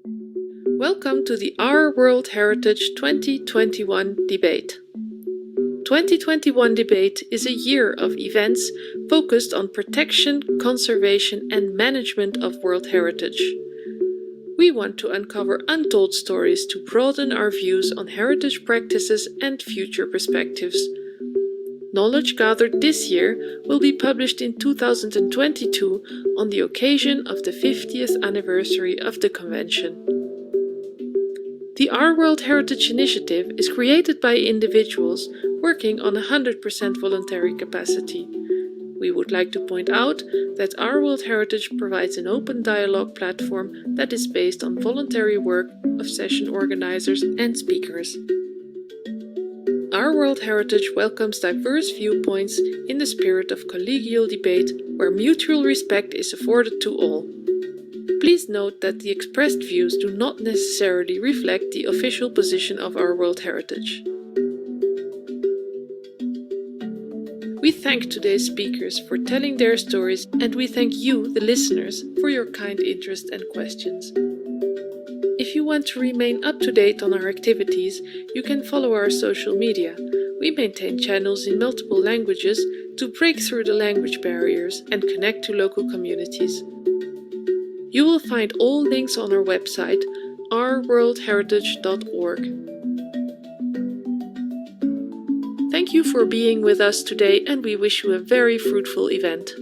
Welcome to the Our World Heritage 2021 debate. 2021 debate is a year of events focused on protection, conservation, and management of World Heritage. We want to uncover untold stories to broaden our views on heritage practices and future perspectives. Knowledge gathered this year will be published in 2022 on the occasion of the 50th anniversary of the Convention. The Our World Heritage Initiative is created by individuals working on 100% voluntary capacity. We would like to point out that Our World Heritage provides an open dialogue platform that is based on voluntary work of session organizers and speakers. Our World Heritage welcomes diverse viewpoints in the spirit of collegial debate where mutual respect is afforded to all. Please note that the expressed views do not necessarily reflect the official position of Our World Heritage. We thank today's speakers for telling their stories, and we thank you, the listeners, for your kind interest and questions. If you want to remain up to date on our activities, you can follow our social media. We maintain channels in multiple languages to break through the language barriers and connect to local communities. You will find all links on our website, ourworldheritage.org. Thank you for being with us today, and we wish you a very fruitful event.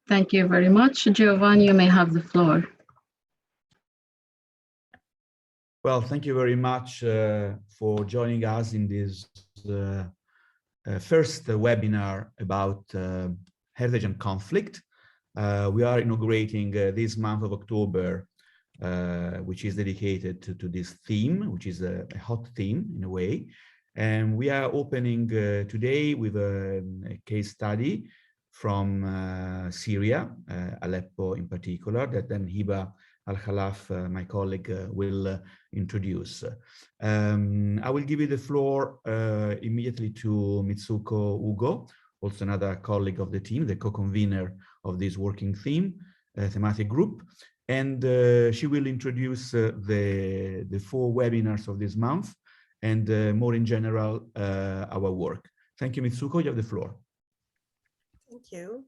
Thank you very much. Giovanni, you may have the floor. Well, thank you very much for joining us in this first webinar about heritage and conflict. We are inaugurating this month of October, which is dedicated to this theme, which is a hot theme in a way. And we are opening today with a case study from Syria, Aleppo in particular, that then Hiba Al-Khalaf, my colleague, will introduce. I will give you the floor immediately to Mitsuko Ugo, also another colleague of the team, the co-convener of this working thematic group. And she will introduce the 4 webinars of this month and more in general, our work. Thank you, Mitsuko, you have the floor. Thank you.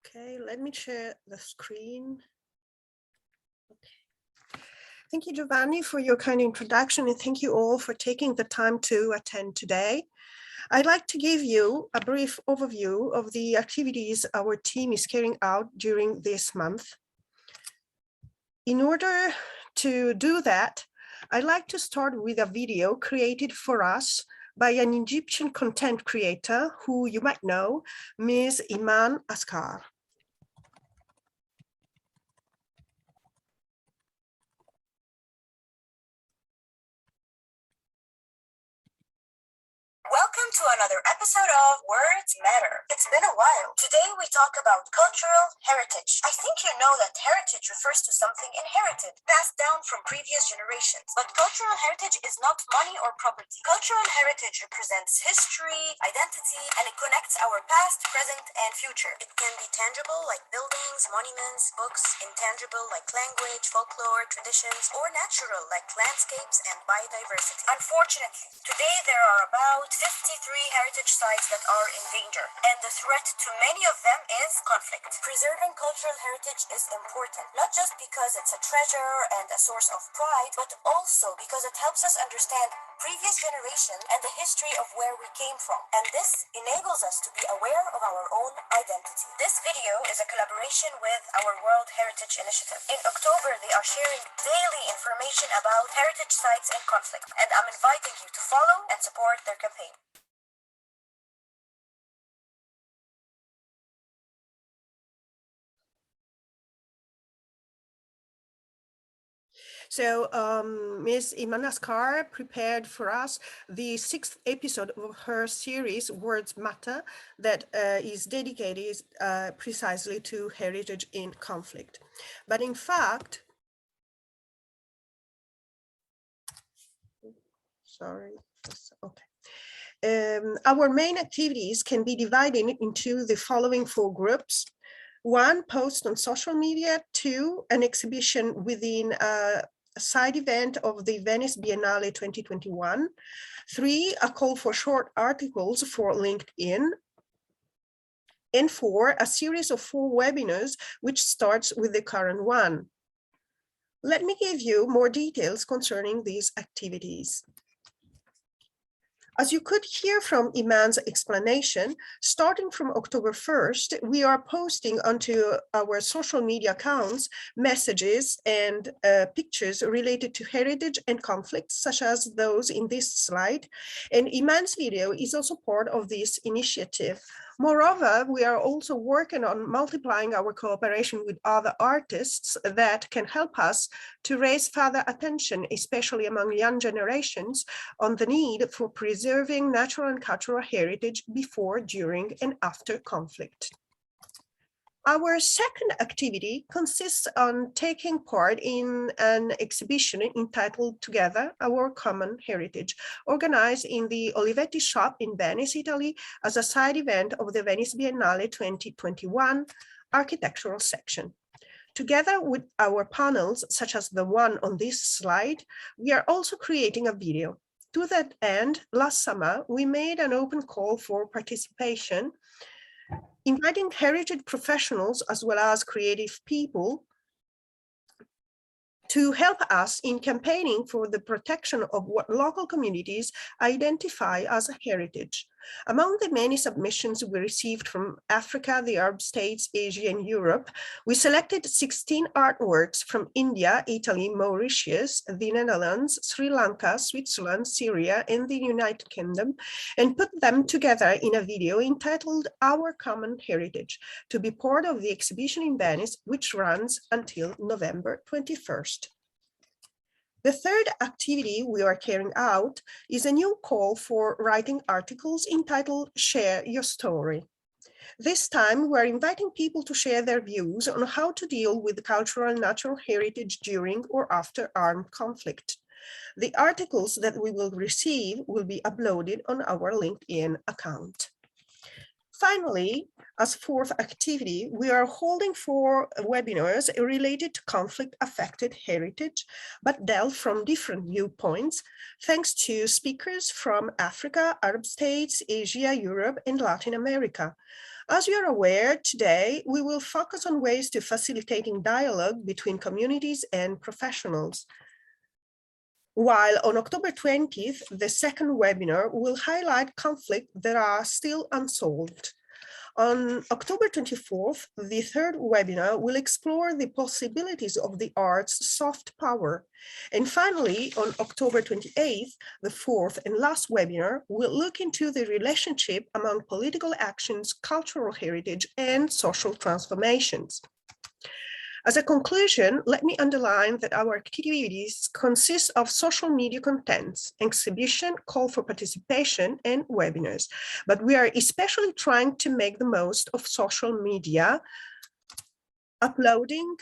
Okay, let me share the screen. Okay. Thank you, Giovanni, for your kind introduction, and thank you all for taking the time to attend today. I'd like to give you a brief overview of the activities our team is carrying out during this month. In order to do that, I'd like to start with a video created for us by an Egyptian content creator who you might know, Ms. Iman Askar. Welcome to another episode of Words Matter. It's been a while. Today we talk about cultural heritage. I think you know that heritage refers to something inherited, passed down from previous generations. But cultural heritage is not money or property. Cultural heritage represents history, identity, and it connects our past, present, and future. It can be tangible like buildings, monuments, books, intangible like language, folklore, traditions, or natural like landscapes and biodiversity. Unfortunately, today there are about 53 heritage sites that are in danger, and the threat to many of them is conflict. Preserving cultural heritage is important, not just because it's a treasure and a source of pride, but also because it helps us understand previous generations and the history of where we came from, and this enables us to be aware of our own identity. This video is a collaboration with our World Heritage Initiative. In October, they are sharing daily information about heritage sites in conflict, and I'm inviting you to follow and support their campaign. So Ms. Iman Askar prepared for us the 6th episode of her series, Words Matter, that is dedicated precisely to heritage in conflict. But in fact, sorry. Okay. Our main activities can be divided into the following 4 groups. 1, post on social media. 2, an exhibition within a side event of the Venice Biennale 2021. 3, a call for short articles for LinkedIn. And 4, a series of 4 webinars, which starts with the current one. Let me give you more details concerning these activities. As you could hear from Iman's explanation, starting from October 1st, we are posting onto our social media accounts messages and pictures related to heritage and conflicts, such as those in this slide. And Iman's video is also part of this initiative. Moreover, we are also working on multiplying our cooperation with other artists that can help us to raise further attention, especially among young generations, on the need for preserving natural and cultural heritage before, during, and after conflict. Our second activity consists on taking part in an exhibition entitled Together, Our Common Heritage, organized in the Olivetti shop in Venice, Italy, as a side event of the Venice Biennale 2021 architectural section. Together with our panels, such as the one on this slide, we are also creating a video. To that end, last summer, we made an open call for participation, inviting heritage professionals as well as creative people to help us in campaigning for the protection of what local communities identify as heritage. Among the many submissions we received from Africa, the Arab states, Asia, and Europe, we selected 16 artworks from India, Italy, Mauritius, the Netherlands, Sri Lanka, Switzerland, Syria, and the United Kingdom, and put them together in a video entitled Our Common Heritage, to be part of the exhibition in Venice, which runs until November 21st. The third activity we are carrying out is a new call for writing articles entitled Share Your Story. This time, we're inviting people to share their views on how to deal with cultural and natural heritage during or after armed conflict. The articles that we will receive will be uploaded on our LinkedIn account. Finally, as 4th activity, we are holding 4 webinars related to conflict-affected heritage, but dealt from different viewpoints, thanks to speakers from Africa, Arab states, Asia, Europe, and Latin America. As you are aware, today we will focus on ways to facilitating dialogue between communities and professionals. While on October 20th, the second webinar will highlight conflicts that are still unsolved. On October 24th, the third webinar will explore the possibilities of the arts' soft power. And finally, on October 28th, the 4th and last webinar will look into the relationship among political actions, cultural heritage, and social transformations. As a conclusion, let me underline that our activities consist of social media contents, exhibition, call for participation, and webinars. But we are especially trying to make the most of social media, uploading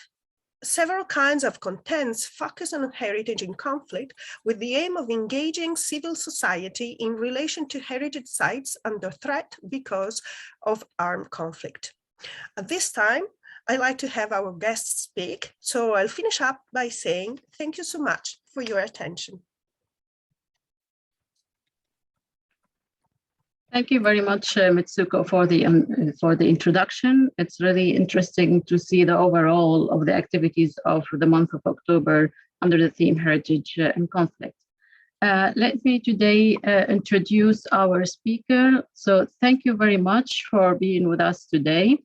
several kinds of contents focused on heritage and conflict with the aim of engaging civil society in relation to heritage sites under threat because of armed conflict. At this time, I'd like to have our guests speak, so I'll finish up by saying thank you so much for your attention. Thank you very much, Mitsuko, for the introduction. It's really interesting to see the overall of the activities of the month of October under the theme Heritage and Conflict. Let me today introduce our speaker. So thank you very much for being with us today.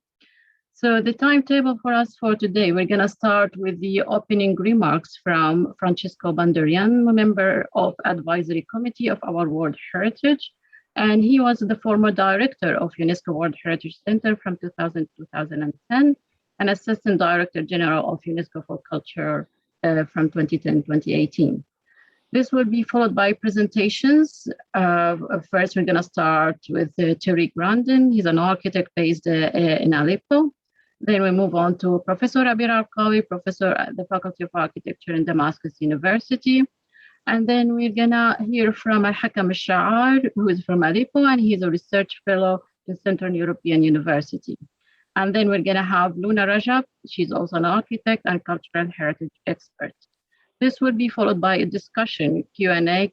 So the timetable for us for today, we're going to start with the opening remarks from Francesco Banderian, a member of Advisory Committee of our World Heritage. And he was the former director of UNESCO World Heritage Center from 2000 to 2010, and Assistant Director General of UNESCO for Culture from 2010-2018. This will be followed by presentations. First, we're going to start with Thierry Grandin. He's an architect based in Aleppo. Then we move on to Professor Abir Arqawi, professor at the Faculty of Architecture in Damascus University. And then we're gonna hear from Al-Hakam Al-Sha'ar, who is from Aleppo, and he's a research fellow in Central European University. And then we're gonna have Luna Rajab. She's also an architect and cultural heritage expert. This will be followed by a discussion, Q&A,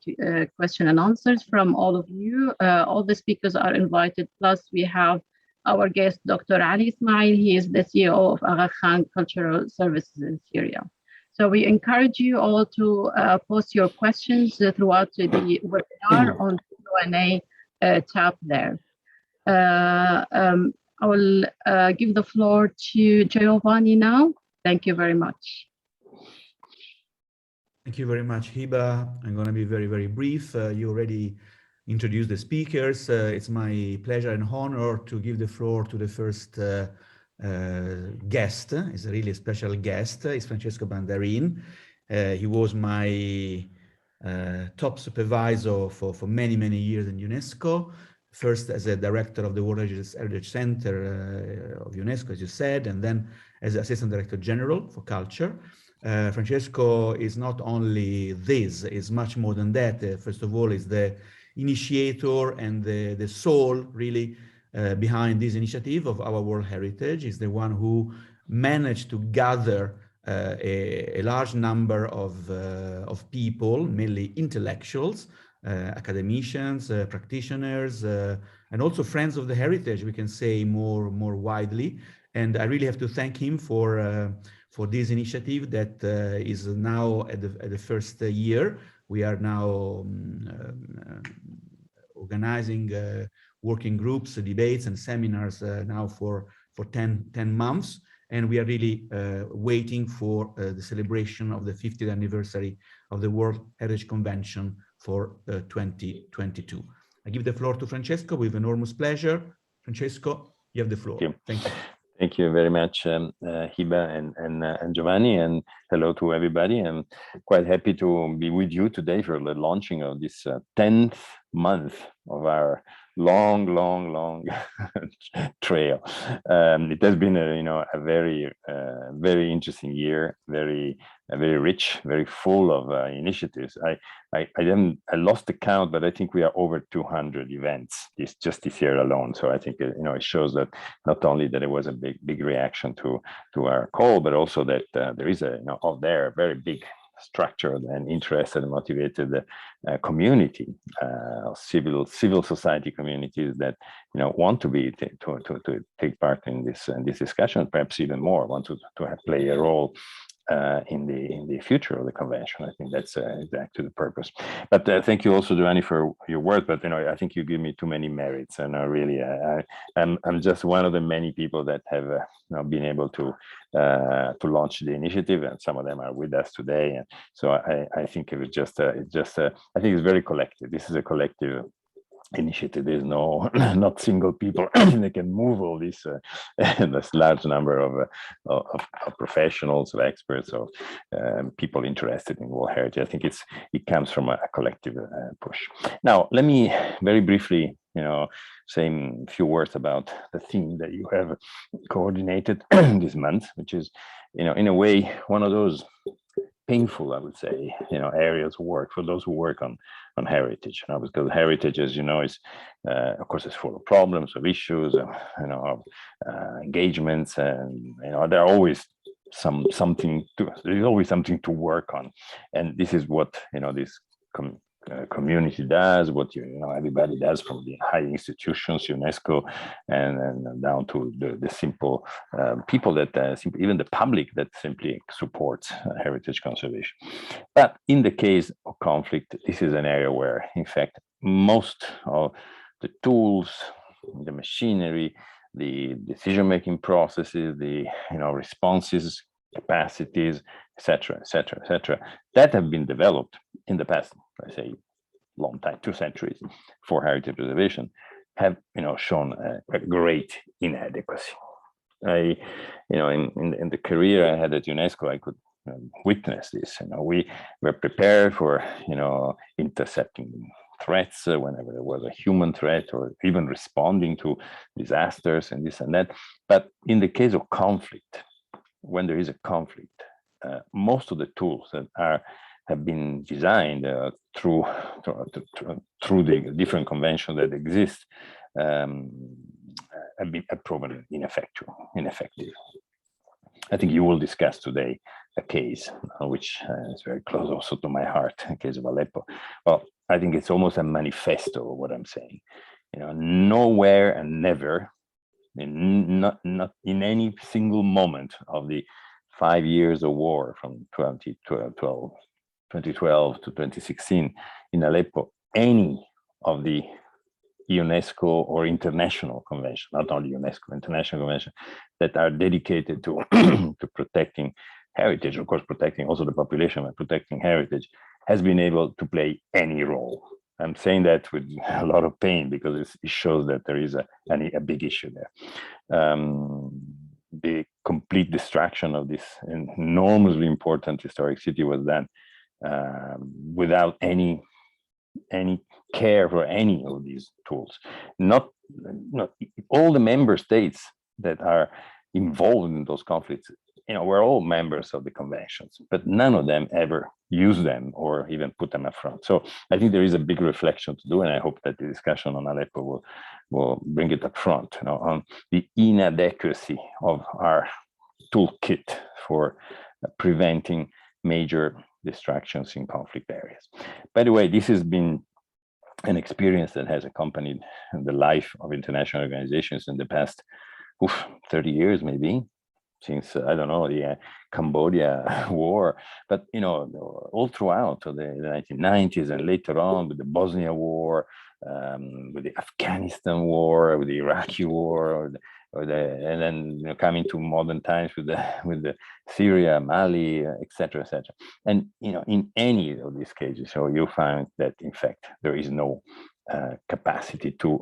question and answers from all of you. All the speakers are invited. Plus we have our guest, Dr. Ali Ismail. He is the CEO of Aga Khan Cultural Services in Syria. So we encourage you all to post your questions throughout the webinar on the Q&A tab there. I will give the floor to Giovanni now. Thank you very much. Thank you very much, Hiba. I'm going to be very, very brief. You already introduced the speakers. It's my pleasure and honor to give the floor to the first guest. It's a really special guest. It's Francesco Bandarin. He was my top supervisor for many, many years in UNESCO. First as a director of the World Heritage Center of UNESCO, as you said, and then as Assistant Director General for Culture. Francesco is not only this, is much more than that. First of all, is the initiator and the soul, really, behind this initiative of our World Heritage. Is the one who managed to gather a large number of people, mainly intellectuals, academicians, practitioners, and also friends of the heritage, we can say more widely. And I really have to thank him for this initiative that is now at the first year. We are now organizing working groups, debates, and seminars now for 10 months. And we are really waiting for the celebration of the 50th anniversary of the World Heritage Convention for 2022. I give the floor to Francesco with enormous pleasure. Francesco, you have the floor. Thank you. Thank you very much, Hiba and Giovanni, and hello to everybody. I'm quite happy to be with you today for the launching of this 10th month of our long trail. It has been a very interesting year, very rich, very full of initiatives. I lost the count, but I think we are over 200 events just this year alone. So I think it shows that not only that it was a big reaction to our call, but also that there is a very big structured and interested and motivated community, civil society communities that want to take part in this discussion, perhaps even more want to play a role in the future of the convention. I think that's exactly the purpose. But thank you also, Giovanni, for your work. But I think you give me too many merits, and really, I'm just one of the many people that have been able to launch the initiative, and some of them are with us today. And so I think it was I think it's very collective. This is a collective initiative. There's not single people that can move all this large number of professionals, of experts, of people interested in World Heritage. I think it comes from a collective push. Now, let me very briefly say a few words about the theme that you have coordinated this month, which is in a way one of those painful, I would say, areas of work for those who work on heritage. Because heritage, as you know, is of course it's full of problems, of issues, of engagements, and there are always something to work on, and this is what this community does, what everybody does, from the high institutions, UNESCO, and down to the simple people that even the public that simply supports heritage conservation. But in the case of conflict, this is an area where, in fact, most of the tools, the machinery, the decision-making processes, the responses, capacities, etc., that have been developed in the past, I say, long time, 2 centuries, for heritage preservation, have shown a great inadequacy. In the career I had at UNESCO, I could witness this. We were prepared for intercepting threats whenever there was a human threat, or even responding to disasters and this and that. But in the case of conflict, when there is a conflict, most of the tools that are have been designed through the different conventions that exist have proven ineffective. I think you will discuss today a case which is very close also to my heart, the case of Aleppo. Well, I think it's almost a manifesto of what I'm saying. Nowhere and never, not in any single moment of the 5 years of war from 2012 to 2016 in Aleppo, any of the UNESCO or international convention, not only UNESCO, international convention, that are dedicated to to protecting heritage, of course, protecting also the population, but protecting heritage, has been able to play any role. I'm saying that with a lot of pain because it shows that there is a big issue there. The complete destruction of this enormously important historic city was done without any care for any of these tools. Not all the member states that are involved in those conflicts, we're all members of the conventions, but none of them ever use them or even put them up front. So I think there is a big reflection to do, and I hope that the discussion on Aleppo will bring it up front, on the inadequacy of our toolkit for preventing major distractions in conflict areas. By the way, this has been an experience that has accompanied the life of international organizations in the past 30 years, maybe, since, I don't know, the Cambodia war, but, all throughout the 1990s and later on with the Bosnia war, with the Afghanistan war, with the Iraqi war, and then coming to modern times with the Syria, Mali, etc., etc. And in any of these cases, so you find that in fact there is no capacity to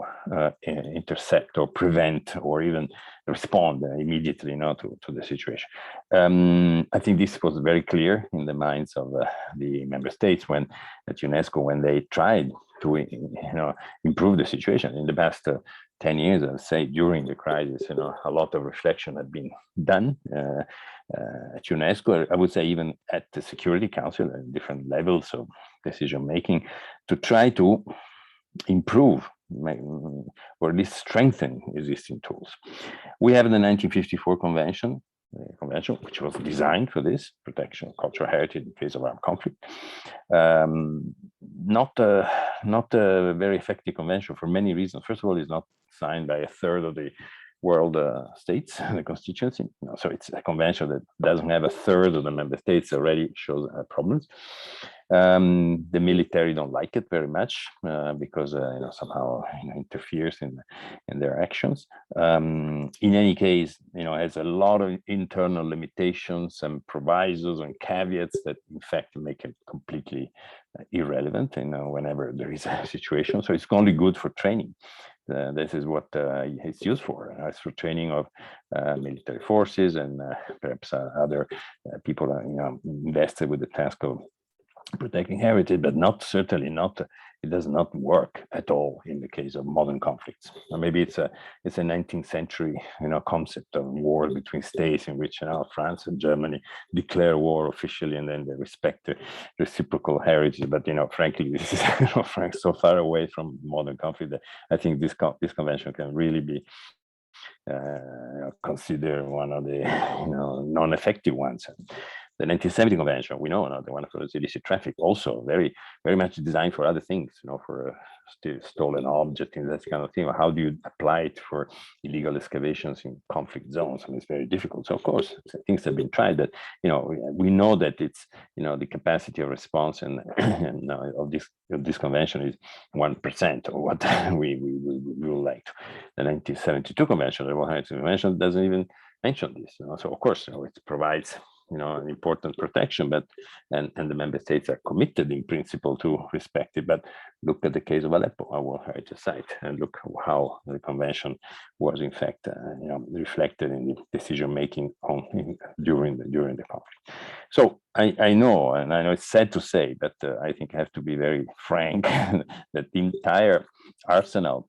intercept or prevent or even respond immediately to the situation. I think this was very clear in the minds of the member states at UNESCO when they tried to improve the situation in the past 10 years. I'd say during the crisis, a lot of reflection had been done at UNESCO. I would say even at the Security Council at different levels of decision making to try to improve or at least strengthen existing tools. We have the 1954 convention, which was designed for this protection of cultural heritage in case of armed conflict. Not a very effective convention for many reasons. First of all, it's not signed by a third of the world states, the constituency. So it's a convention that doesn't have a third of the member states, already shows problems. The military don't like it very much because somehow interferes in their actions. In any case, it has a lot of internal limitations and provisos and caveats that in fact make it completely irrelevant whenever there is a situation. So it's only good for training. This is what it's used for. It's for training of military forces and perhaps other people invested with the task of protecting heritage, but certainly not. It does not work at all in the case of modern conflicts. Or maybe it's a 19th century concept of war between states in which France and Germany declare war officially and then they respect the reciprocal heritage. But frankly, this is so far away from modern conflict that I think this convention can really be considered one of the non-effective ones. The 1970 convention, we know, the one for illicit traffic, also very, very much designed for other things, for stolen object and that kind of thing. How do you apply it for illegal excavations in conflict zones? It's very difficult. So of course, things have been tried. That we know that it's the capacity of response and of this convention is 1% of what we would like to. The 1972 convention, the 100th convention, doesn't even mention this. So of course, it provides an important protection, but and the member states are committed in principle to respect it. But look at the case of Aleppo, our World Heritage Site, and look how the convention was in fact reflected in the decision making during the conflict. So I know, and I know it's sad to say, but I think I have to be very frank that the entire arsenal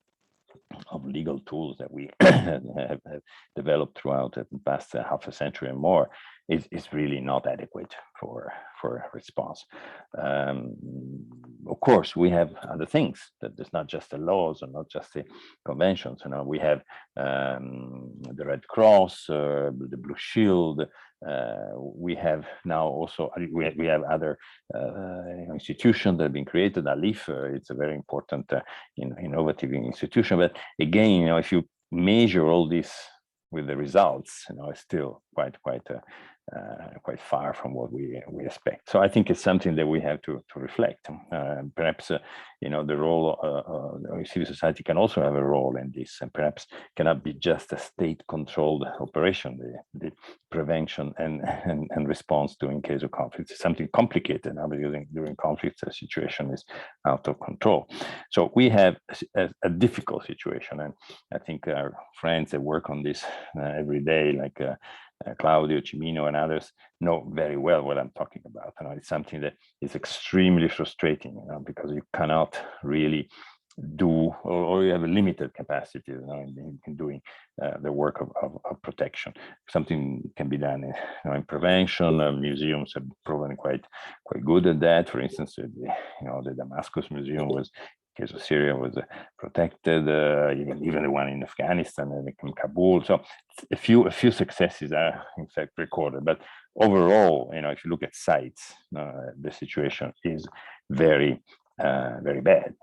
of legal tools that we have developed throughout the past half a century and more is really not adequate for response. Of course, we have other things, that there's not just the laws or not just the conventions. We have the Red Cross, the Blue Shield. We have now also we have other institutions that have been created. ALIPH, it's a very important innovative institution. But again, if you measure all this with the results, it's still quite far from what we expect. So I think it's something that we have to reflect. Perhaps the role of civil society can also have a role in this, and perhaps cannot be just a state-controlled operation. The prevention and response to in case of conflict is something complicated now, because during conflicts the situation is out of control. So we have a difficult situation, and I think our friends that work on this every day, like Claudio Cimino and others, know very well what I'm talking about. It's something that is extremely frustrating, because you cannot really do, or you have a limited capacity in doing the work of protection. Something can be done in prevention. Museums have proven quite good at that. For instance, the Damascus Museum was, in case of Syria, was protected, even the one in Afghanistan and in Kabul. So a few successes are in fact recorded, but overall, if you look at sites, the situation is very bad.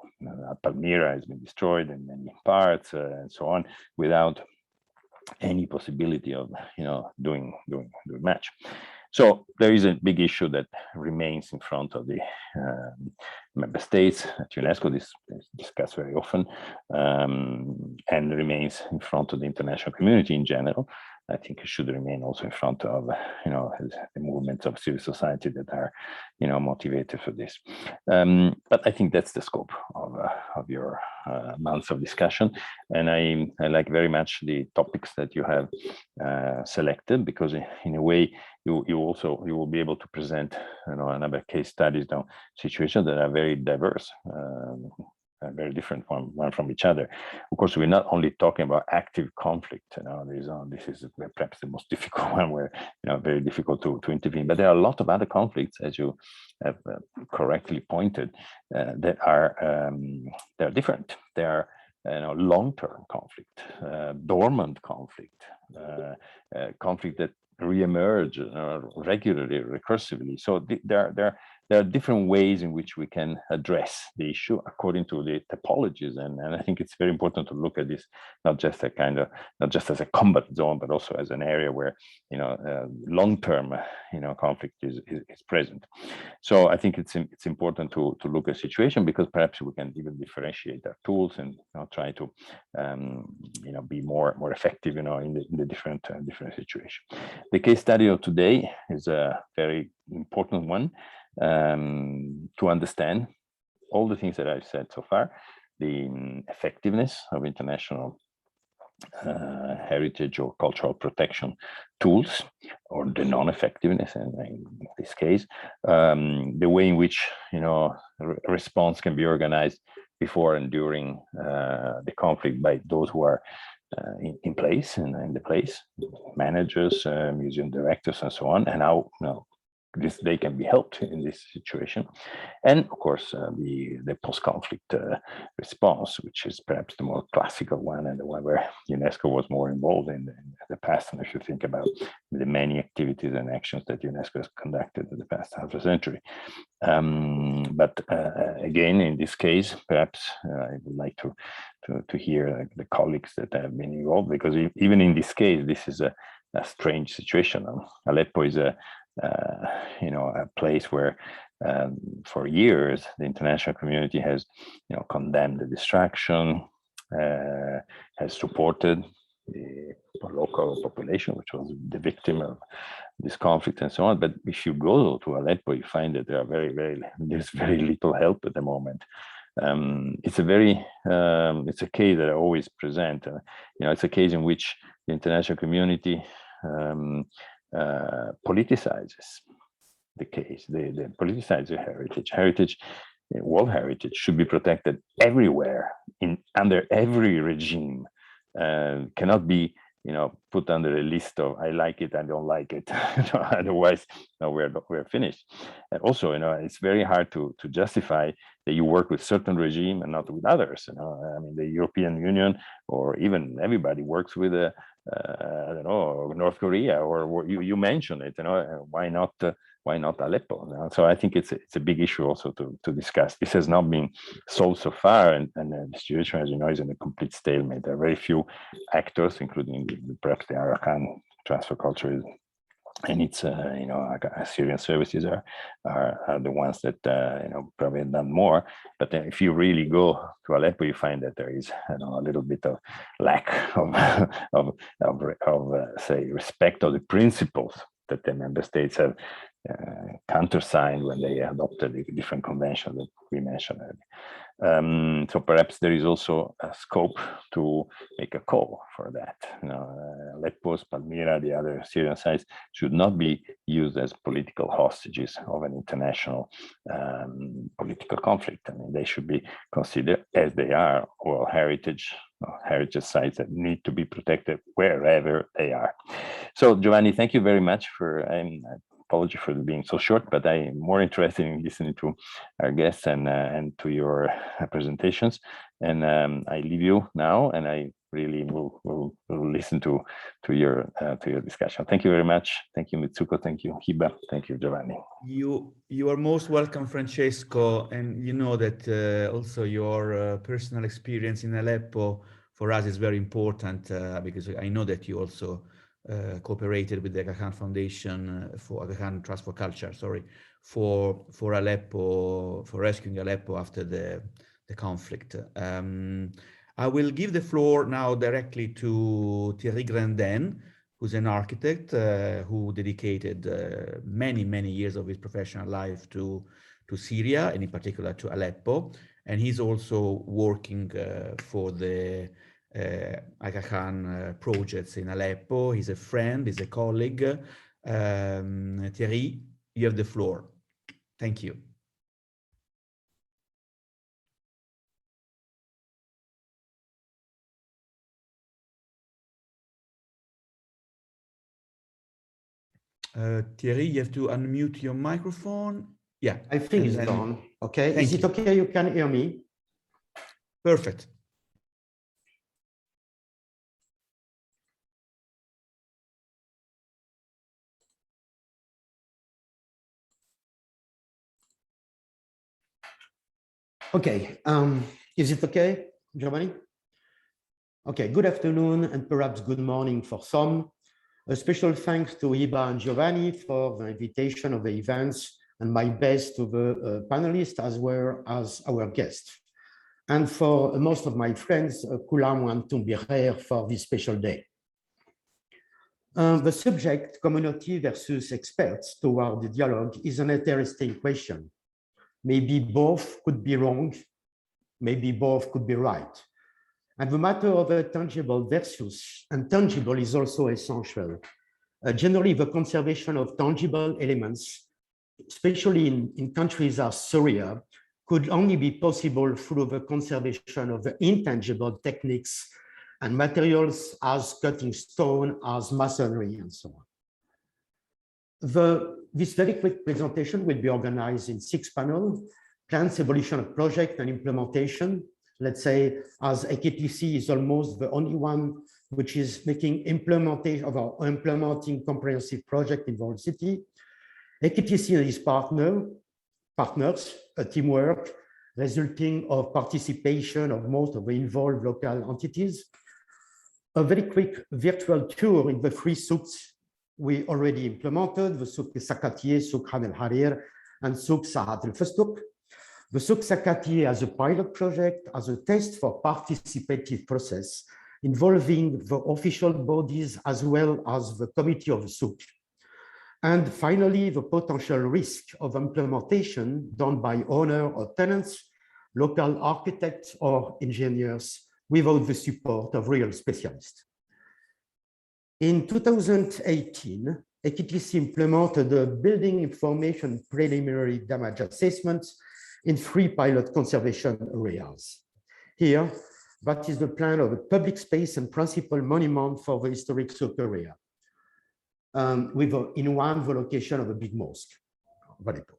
Palmyra has been destroyed in many parts, and so on, without any possibility of doing much. So there is a big issue that remains in front of the member states at UNESCO. This is discussed very often, and remains in front of the international community in general. I think it should remain also in front of the movements of civil society that are motivated for this. But I think that's the scope of your months of discussion, and I like very much the topics that you have selected, because in a way you will be able to present another case studies now, situations that are very diverse. Very different one from each other. Of course, we're not only talking about active conflict. This is perhaps the most difficult one, where very difficult to intervene. But there are a lot of other conflicts, as you have correctly pointed, that are different. They are long-term conflict, dormant conflict, conflict that reemerge regularly, recursively. So there are different ways in which we can address the issue according to the typologies, and I think it's very important to look at this not just as a combat zone, but also as an area where long-term conflict is present. So I think it's important to look at the situation, because perhaps we can even differentiate our tools and try to be more effective in the different situations. The case study of today is a very important one. To understand all the things that I've said so far, the effectiveness of international heritage or cultural protection tools, or the non-effectiveness in this case, the way in which response can be organized before and during the conflict by those who are in place and in the place, managers, museum directors, and so on, and how they can be helped in this situation. And of course, the post-conflict response, which is perhaps the more classical one, and the one where UNESCO was more involved in the past. And if you think about the many activities and actions that UNESCO has conducted in the past half a century. But again, in this case, perhaps I would like to hear the colleagues that have been involved, because even in this case, this is a strange situation. Aleppo is a place where for years the international community has condemned the distraction, has supported the local population, which was the victim of this conflict and so on. But if you go to Aleppo, you find that there's very little help at the moment. It's a case that I always present. It's a case in which the international community politicizes the case. They politicize the heritage. World heritage should be protected everywhere, under every regime. Cannot be put under a list of I like it, I don't like it. Otherwise, we're finished. And also, it's very hard to justify that you work with certain regime and not with others. I mean, the European Union or even everybody works with I don't know, North Korea, or you mentioned it. Why not Aleppo? So I think it's a big issue also to discuss. This has not been solved so far, and the situation, as you know, is in a complete stalemate. There are very few actors, including perhaps the Aga Khan transfer culture, and it's Syrian services are the ones that probably have done more. But if you really go to Aleppo, you find that there is a little bit of lack of say respect of the principles that the member states have countersigned when they adopted the different conventions that we mentioned earlier. So perhaps there is also a scope to make a call for that. Aleppo, Palmyra, the other Syrian sites should not be used as political hostages of an international political conflict. I mean, they should be considered as they are, world heritage sites that need to be protected wherever they are. So Giovanni, thank you very much for, apology for being so short, but I'm more interested in listening to our guests and to your presentations. And I leave you now, and I really will listen to your discussion. Thank you very much. Thank you, Mitsuko. Thank you, Hiba. Thank you, Giovanni. You are most welcome, Francesco. And you know that also your personal experience in Aleppo for us is very important because I know that you also cooperated with the Aga Khan Foundation for Aga Khan Trust for Culture, for Aleppo, for rescuing Aleppo after the conflict. I will give the floor now directly to Thierry Grandin, who's an architect who dedicated many years of his professional life to Syria, and in particular to Aleppo. And he's also working for the Aga Khan projects in Aleppo. He's a friend, he's a colleague. Thierry, you have the floor. Thank you. Thierry, you have to unmute your microphone. Yeah. I think it's done. Okay. Is it okay? You can hear me? Perfect. Okay. Is it okay, Giovanni? Okay. Good afternoon and perhaps good morning for some. A special thanks to Hiba and Giovanni for the invitation of the events, and my best to the panelists as well as our guests. And for most of my friends, Koulam and Tumbirer for this special day. The subject, community versus experts toward the dialogue, is an interesting question. Maybe both could be wrong, maybe both could be right. And the matter of tangible versus intangible is also essential. Generally, the conservation of tangible elements, especially in countries as Syria, could only be possible through the conservation of the intangible techniques and materials as cutting stone, as masonry, and so on. This very quick presentation will be organized in 6 panels: plans, evolution of project and implementation. Let's say, as AKTC is almost the only one which is making implementation of our implementing comprehensive project in the whole city. AKTC and its partners, a teamwork resulting of participation of most of the involved local entities. A very quick virtual tour in the 3 souks we already implemented: the souk Sakatieh, souk Khan El Harir, and souk Sahat El Festouk. The souk Sakatieh as a pilot project, as a test for participative process involving the official bodies as well as the committee of the souk. And finally, the potential risk of implementation done by owner or tenants, local architects or engineers without the support of real specialists. In 2018, AKTC implemented the building information preliminary damage assessments in 3 pilot conservation areas. Here, That is the plan of a public space and principal monument for the historic souk area, in one the location of a big mosque of Aleppo.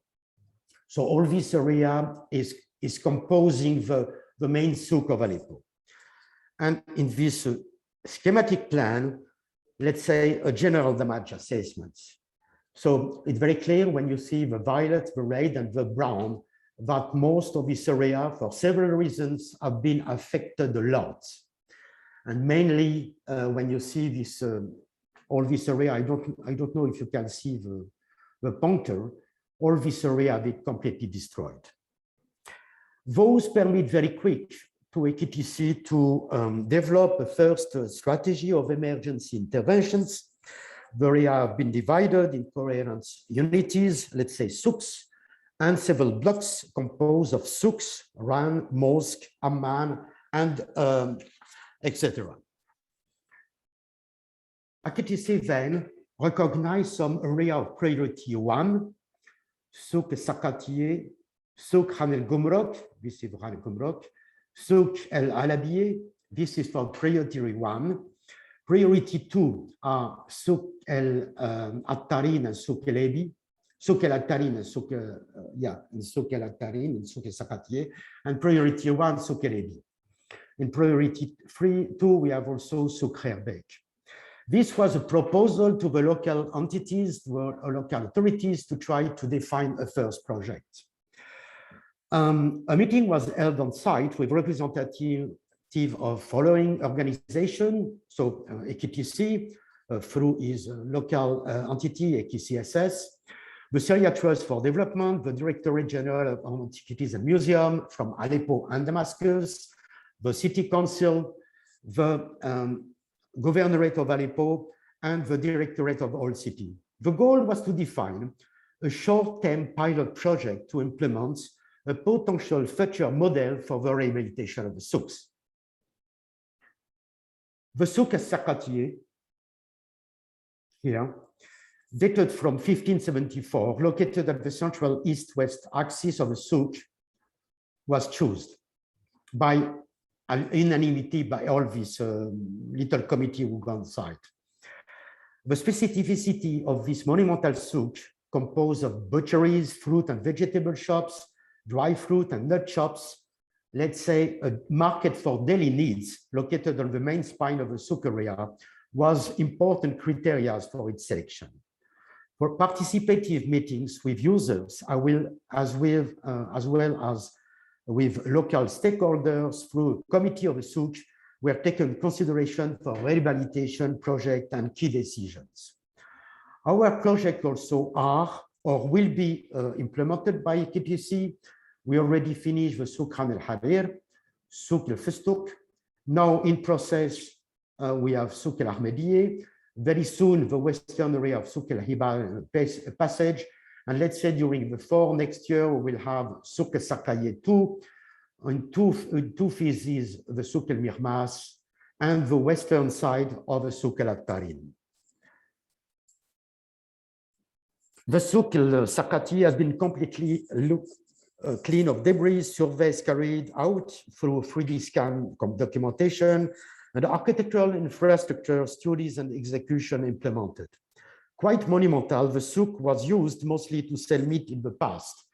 So all this area is composing the main souk of Aleppo. And in this schematic plan, let's say a general damage assessment. So it's very clear when you see the violet, the red, and the brown, that most of this area, for several reasons, have been affected a lot. And mainly when you see this, all this area, I don't know if you can see the pointer, all this area have been completely destroyed. Those permit very quick to EKTC to develop a first strategy of emergency interventions. The area have been divided in coherent unities, let's say souks, and several blocks composed of souks, ran, mosque, amman, and etc. EKTC then recognized some area of priority 1, souk Sakatiye, souk Khan el Gumrok, this is Khan el Gumrok, souk El Alabiye, this is for priority 1. Priority 2 are souk El Attarin and souk El Ebi, souk El Attarin and souk El Attarin and souk El Sakatiye, and priority 1 souk El Ebi. In priority 2 we have also souk Kherbek. This was a proposal to the local entities, the local authorities, to try to define a first project. A meeting was held on site with representatives of following organization, so EKTC, through his local entity, EKCSS, the Syria Trust for Development, the Directorate General of Antiquities and Museum from Aleppo and Damascus, the City Council, the Governorate of Aleppo, and the Directorate of Old City. The goal was to define a short-term pilot project to implement a potential future model for the rehabilitation of the souks. The souk Sakatiye, here, dated from 1574, located at the central east-west axis of the souk, was chosen by unanimity by all this little committee who go on site. The specificity of this monumental souk, composed of butcheries, fruit and vegetable shops, dry fruit and nut shops, let's say a market for daily needs located on the main spine of the souk area, was important criteria for its selection. For participative meetings with users, as well as with local stakeholders through a committee of the souk, were taken consideration for rehabilitation project and key decisions. Our project also are or will be implemented by EKTC. We already finished the souk Khan el Harir, souk El Festouk. Now in process, we have souk El Ahmediye. Very soon, the western area of souk El Hiba passage. And let's say during the fall next year, we will have souk El Sakaye 2, and two phases, the souk El Mirmas, and the western side of the souk El Attarin. The souk El Sakati has been completely clean of debris, surveys carried out through 3D scan documentation, and architectural infrastructure studies and execution implemented. Quite monumental, the souk was used mostly to sell meat in the past.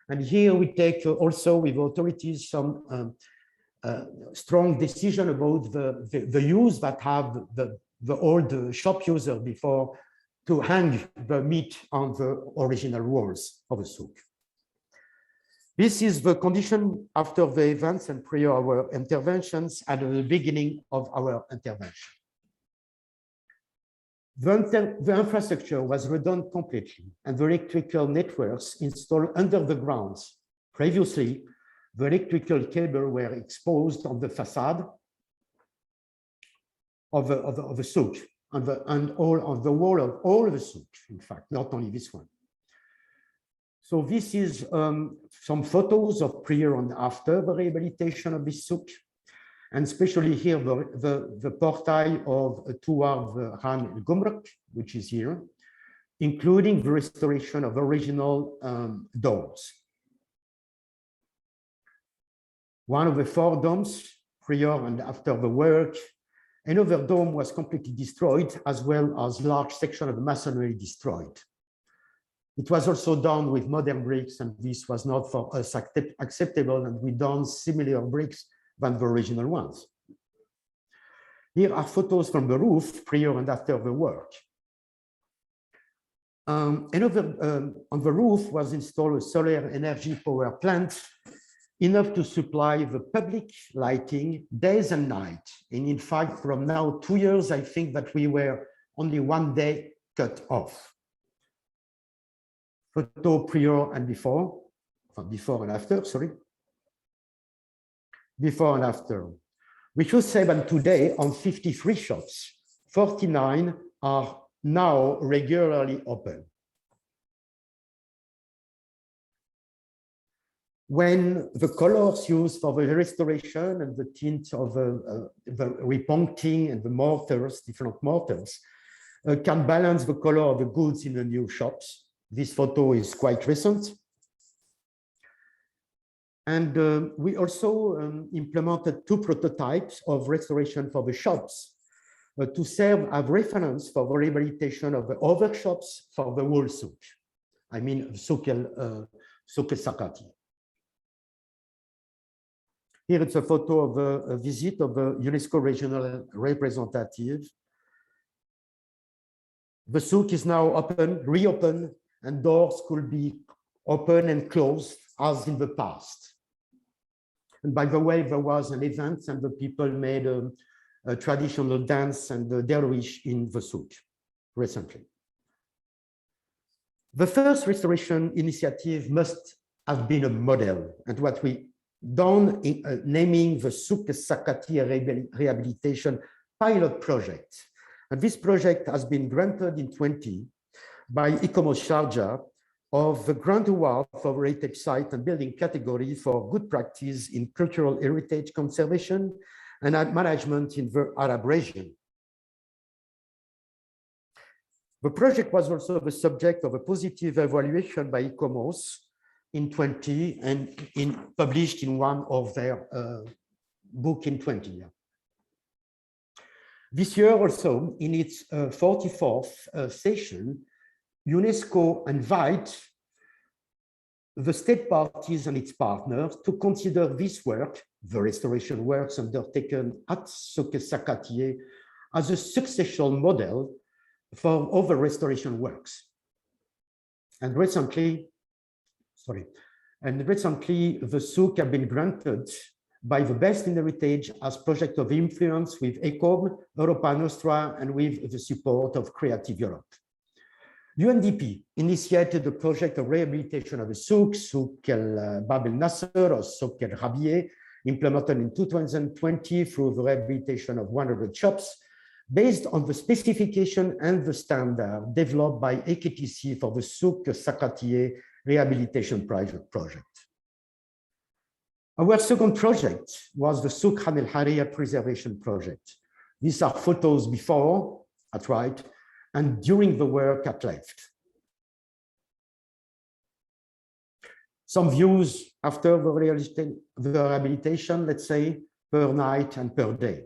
And here we take also with authorities some strong decision about the use that have the old shop user before to hang the meat on the original walls of the souk. This is the condition after the events and prior our interventions and at the beginning of our intervention. The infrastructure was redone completely and the electrical networks installed under the grounds. Previously, the electrical cable were exposed on the facade of the souk and all on the wall of all the souk, in fact, not only this one. So this is some photos of prior and after the rehabilitation of this souk, and especially here the portail of toward the Khan el Gumrok, which is here, including the restoration of original domes. One of the 4 domes prior and after the work. Another dome was completely destroyed, as well as large section of the masonry destroyed. It was also done with modern bricks, and this was not for us acceptable, and we done similar bricks than the original ones. Here are photos from the roof prior and after the work. On the roof was installed a solar energy power plant, enough to supply the public lighting days and night. And in fact, from now 2 years, I think that we were only 1 day cut off. Photo prior and before and after, sorry. Before and after. We should say that today on 53 shops, 49 are now regularly open. When the colors used for the restoration and the tint of the repainting and the mortars, different mortars, can balance the color of the goods in the new shops. This photo is quite recent. And we also implemented 2 prototypes of restoration for the shops to serve as reference for the rehabilitation of the other shops for the whole souk. I mean, Souk El Sakati. Here it's a photo of a visit of a UNESCO regional representative. The souk is now open, reopened, and doors could be open and closed as in the past. And by the way, there was an event and the people made a traditional dance and the dervish in the souk recently. The first restoration initiative must have been a model, and what we done in naming the Souk Sakati Rehabilitation Pilot Project. And this project has been granted in 20 by ICOMOS Sharjah of the Grand Award for Heritage Site and Building category for good practice in cultural heritage conservation and management in the Arab region. The project was also the subject of a positive evaluation by ICOMOS in 20 and published in one of their book in 20. Yeah. This year also, in its 44th session, UNESCO invites the state parties and its partners to consider this work, the restoration works undertaken at Souk Sakatiye, as a successful model for other restoration works. And recently, the souk have been granted by the Best in Heritage as Project of Influence with ECOM, Europa Nostra, and with the support of Creative Europe. UNDP initiated the project of rehabilitation of the souk, Souk El Bab El Nasser or Souk El Rabieh, implemented in 2020 through the rehabilitation of 100 shops, based on the specification and the standard developed by AKTC for the Souk Sakatiye Rehabilitation project. Our second project was the Souk Khan El Haria Preservation Project. These are photos before, at right, and during the work at left. Some views after the rehabilitation, let's say, per night and per day.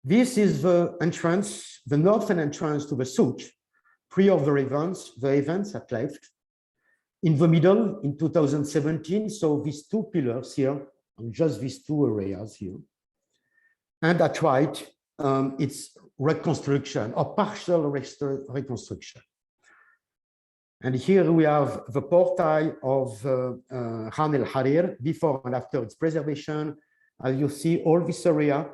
This is the entrance, the northern entrance to the souk, pre of the events at left. In the middle, in 2017, so these 2 pillars here, just these 2 areas here. And at right, it's reconstruction or partial reconstruction. And here we have the portail of Khan El Harir before and after its preservation. As you see, all this area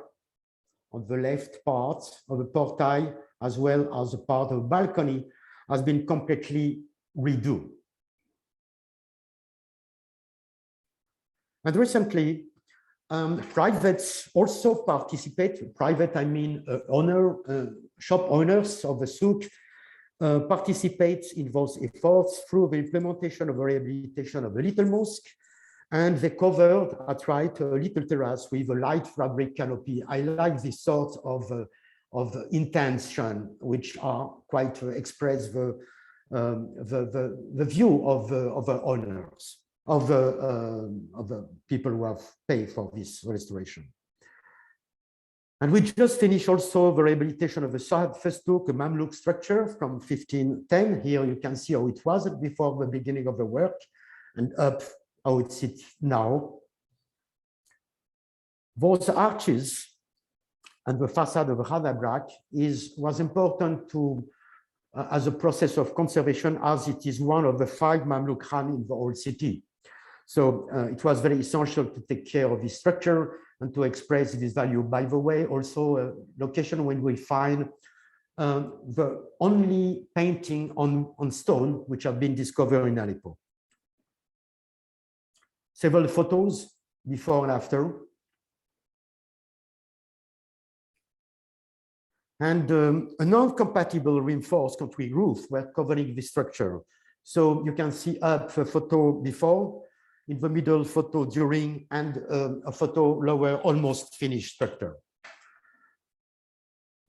on the left part of the portail, as well as a part of the balcony, has been completely redo. And recently, privates also participate. Private, I mean, shop owners of the souk participate in those efforts through the implementation of a rehabilitation of a little mosque, and they covered at right a little terrace with a light fabric canopy. I like this sort of intention, which are quite express the view of the owners. of the people who have paid for this restoration. And we just finished also the rehabilitation of the Festouk, a Mamluk structure from 1510. Here you can see how it was before the beginning of the work, and up how it sits now. Those arches and the facade of Radabrak was important to as a process of conservation, as it is one of the 5 Mamluk Khan in the old city. So it was very essential to take care of this structure and to express this value. By the way, also a location when we find the only painting on stone which have been discovered in Aleppo. Several photos before and after. And a non-compatible reinforced concrete roof were covering the structure. So you can see up a photo before, in the middle photo during, and a photo lower, almost finished structure.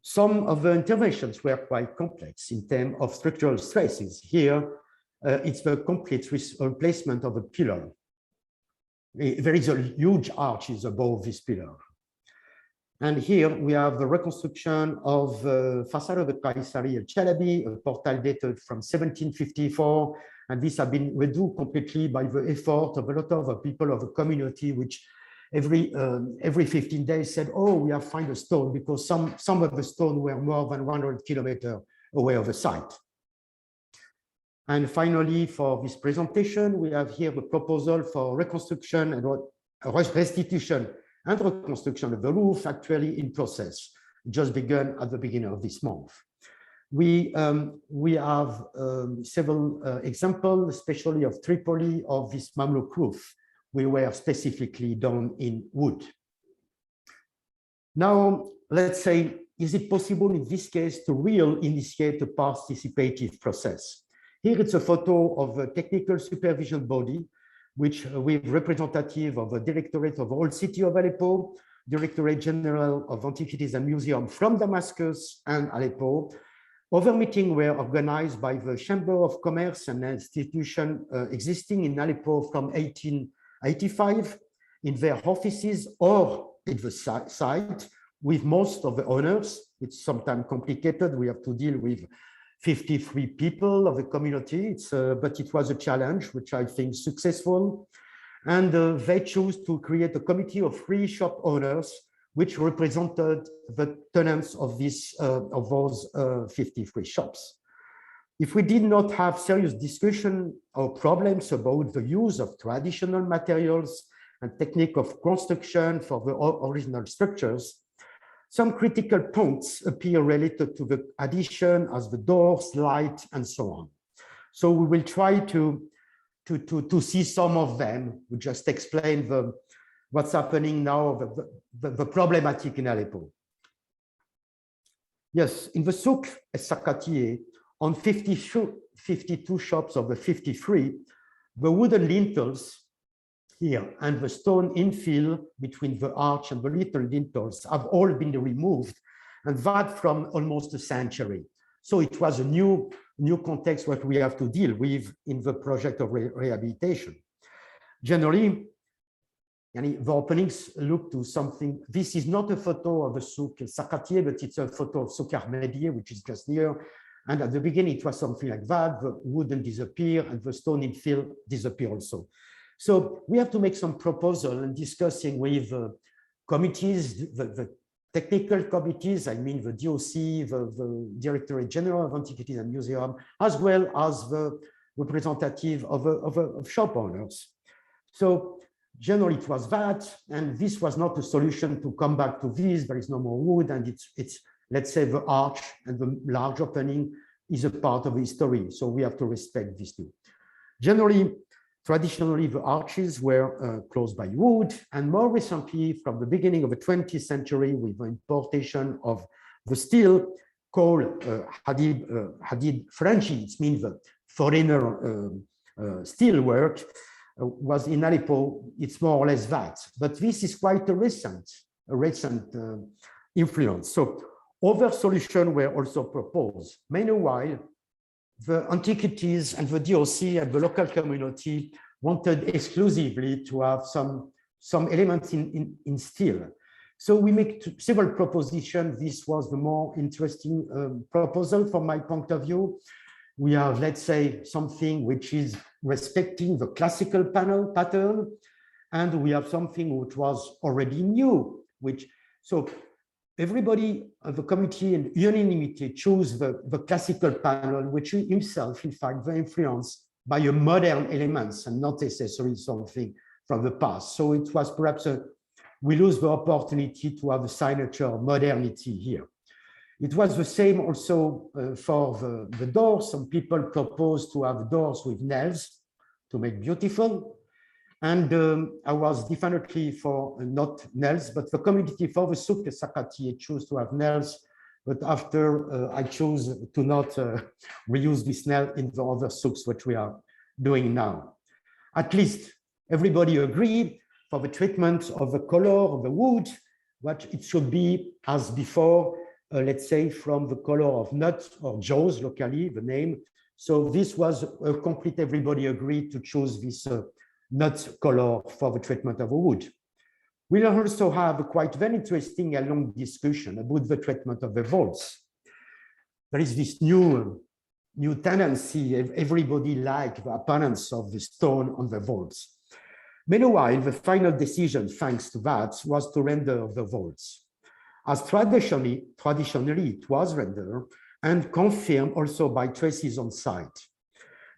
Some of the interventions were quite complex in terms of structural stresses. Here, it's the complete replacement of a pillar. There is a huge arches above this pillar. And here we have the reconstruction of the facade of the Kaysari el-Chalabi, a portal dated from 1754. And this has been redo completely by the effort of a lot of people of the community, which every 15 days said, oh, we have found a stone, because some of the stone were more than 100 kilometers away of the site. And finally, for this presentation, we have here the proposal for reconstruction and restitution and reconstruction of the roof, actually in process, just begun at the beginning of this month. We have several examples, especially of Tripoli, of this Mamluk roof. We were specifically done in wood. Now, let's say, is it possible in this case to really initiate a participative process? Here it's a photo of a technical supervision body, which with representative of the Directorate of Old City of Aleppo, Directorate General of Antiquities and Museum from Damascus and Aleppo. Other meetings were organized by the Chamber of Commerce and institution existing in Aleppo from 1885 in their offices or at the site with most of the owners. It's sometimes complicated. We have to deal with 53 people of the community, but it was a challenge, which I think successful. And they chose to create a committee of 3 shop owners, which represented the tenants of those 53 shops. If we did not have serious discussion or problems about the use of traditional materials and technique of construction for the original structures, some critical points appear related to the addition as the doors, light, and so on. So we will try to see some of them. We just explain what's happening now, the problematic in Aleppo. Yes, in the Souk es-Sakatieh, on 52 shops of the 53, the wooden lintels here and the stone infill between the arch and the little lintels have all been removed, and that from almost a century. So it was a new context what we have to deal with in the project of rehabilitation. Generally, the openings look to something. This is not a photo of the Souk Sakatieh, but it's a photo of Souk Ahmedieh, which is just near. And at the beginning, it was something like that. The wooden disappear and the stone infill disappear also. So we have to make some proposal and discussing with committees, the technical committees, I mean the DOC, the Directorate General of Antiquities and Museum, as well as the representative of shop owners. So generally it was that, and this was not a solution to come back to this. There is no more wood, and it's let's say the arch and the large opening is a part of the history. So we have to respect this too. Generally, traditionally, the arches were closed by wood, and more recently, from the beginning of the 20th century, with the importation of the steel called Hadid Franchi, it means the foreigner steel work, was in Aleppo. It's more or less that. But this is quite a recent influence. So other solutions were also proposed. Meanwhile, the antiquities and the DOC and the local community wanted exclusively to have some elements in steel. So we make several propositions. This was the more interesting proposal from my point of view. We have, let's say, something which is respecting the classical panel pattern, and we have something which was already new, so everybody of the committee in unanimity chose the classical panel, which himself, in fact, very influenced by a modern elements and not necessarily something from the past. So it was perhaps we lose the opportunity to have a signature of modernity here. It was the same also for the doors. Some people proposed to have doors with nails to make beautiful. And I was definitely for not nails, but the community for the souk Sakati chose to have nails. But after I chose to not reuse this nail in the other souks, which we are doing now. At least everybody agreed for the treatment of the color of the wood, what it should be as before, let's say from the color of nuts or jaws locally, the name. So this was a complete, everybody agreed to choose this nut color for the treatment of a wood. We'll also have a quite very interesting and long discussion about the treatment of the vaults. There is this new tendency, everybody like the appearance of the stone on the vaults. Meanwhile, the final decision, thanks to that, was to render the vaults. As traditionally it was rendered and confirmed also by traces on site.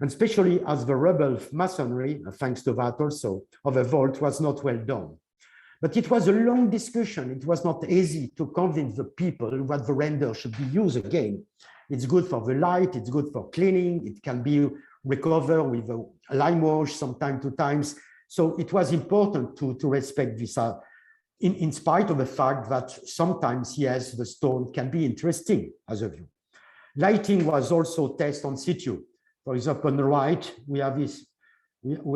And especially as the rubble masonry, thanks to that also, of the vault was not well done. But it was a long discussion. It was not easy to convince the people that the render should be used again. It's good for the light, it's good for cleaning, it can be recovered with a lime wash from time to time. So it was important to respect this, in spite of the fact that sometimes, yes, the stone can be interesting as a view. Lighting was also tested on situ. For example, on the right, we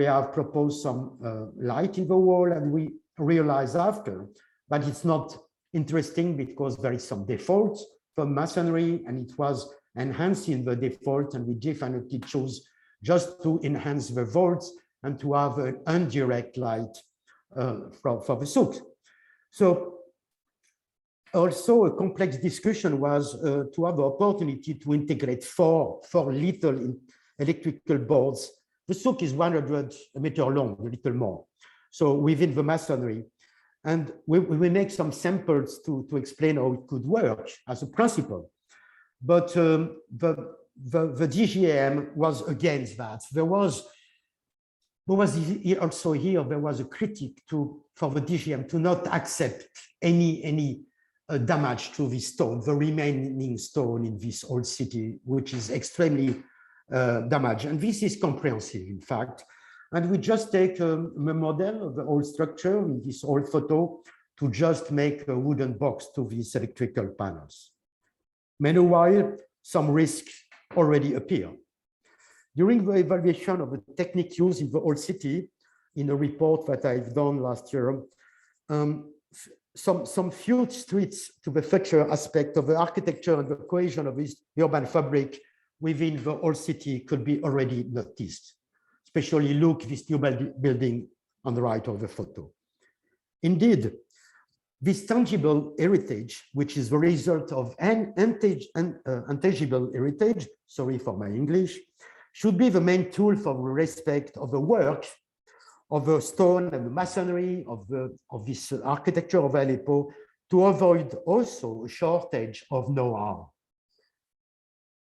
have proposed some light in the wall, and we realized after that it's not interesting because there is some default from masonry, and it was enhancing the default, and we definitely chose just to enhance the vaults and to have an indirect light for the souk. So also a complex discussion was to have the opportunity to integrate four little electrical boards. The souk is 100 meters long, a little more. So within the masonry. And we make some samples to explain how it could work as a principle. But the DGM was against that. There was also here, there was a critique for the DGM to not accept any damage to this stone, the remaining stone in this old city, which is extremely damaged. And this is comprehensive, in fact. And we just take a model of the old structure in this old photo to just make a wooden box to these electrical panels. Meanwhile, some risks already appear. During the evaluation of the technique used in the old city, in a report that I've done last year, some few streets to the future aspect of the architecture and the cohesion of this urban fabric within the old city could be already noticed. Especially look this new building on the right of the photo. Indeed, this tangible heritage, which is the result of an intangible heritage, sorry for my English, should be the main tool for respect of the work of the stone and the masonry of this architecture of Aleppo, to avoid also a shortage of know-how.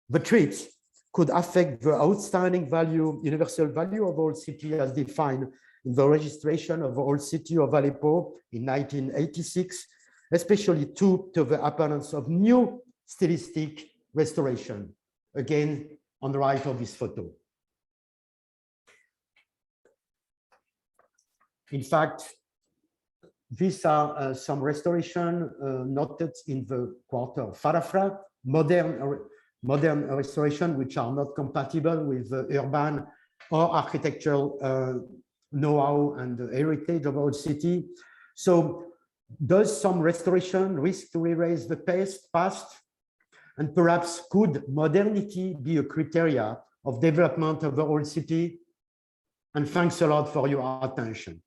The treats could affect the outstanding value, universal value of old city as defined in the registration of the old city of Aleppo in 1986, especially due to the appearance of new stylistic restoration, again, on the right of this photo. In fact, these are some restoration noted in the quarter of Farafra, modern restoration, which are not compatible with urban or architectural know-how and heritage of our city. So does some restoration risk to erase the past? And perhaps could modernity be a criteria of development of the old city? And thanks a lot for your attention.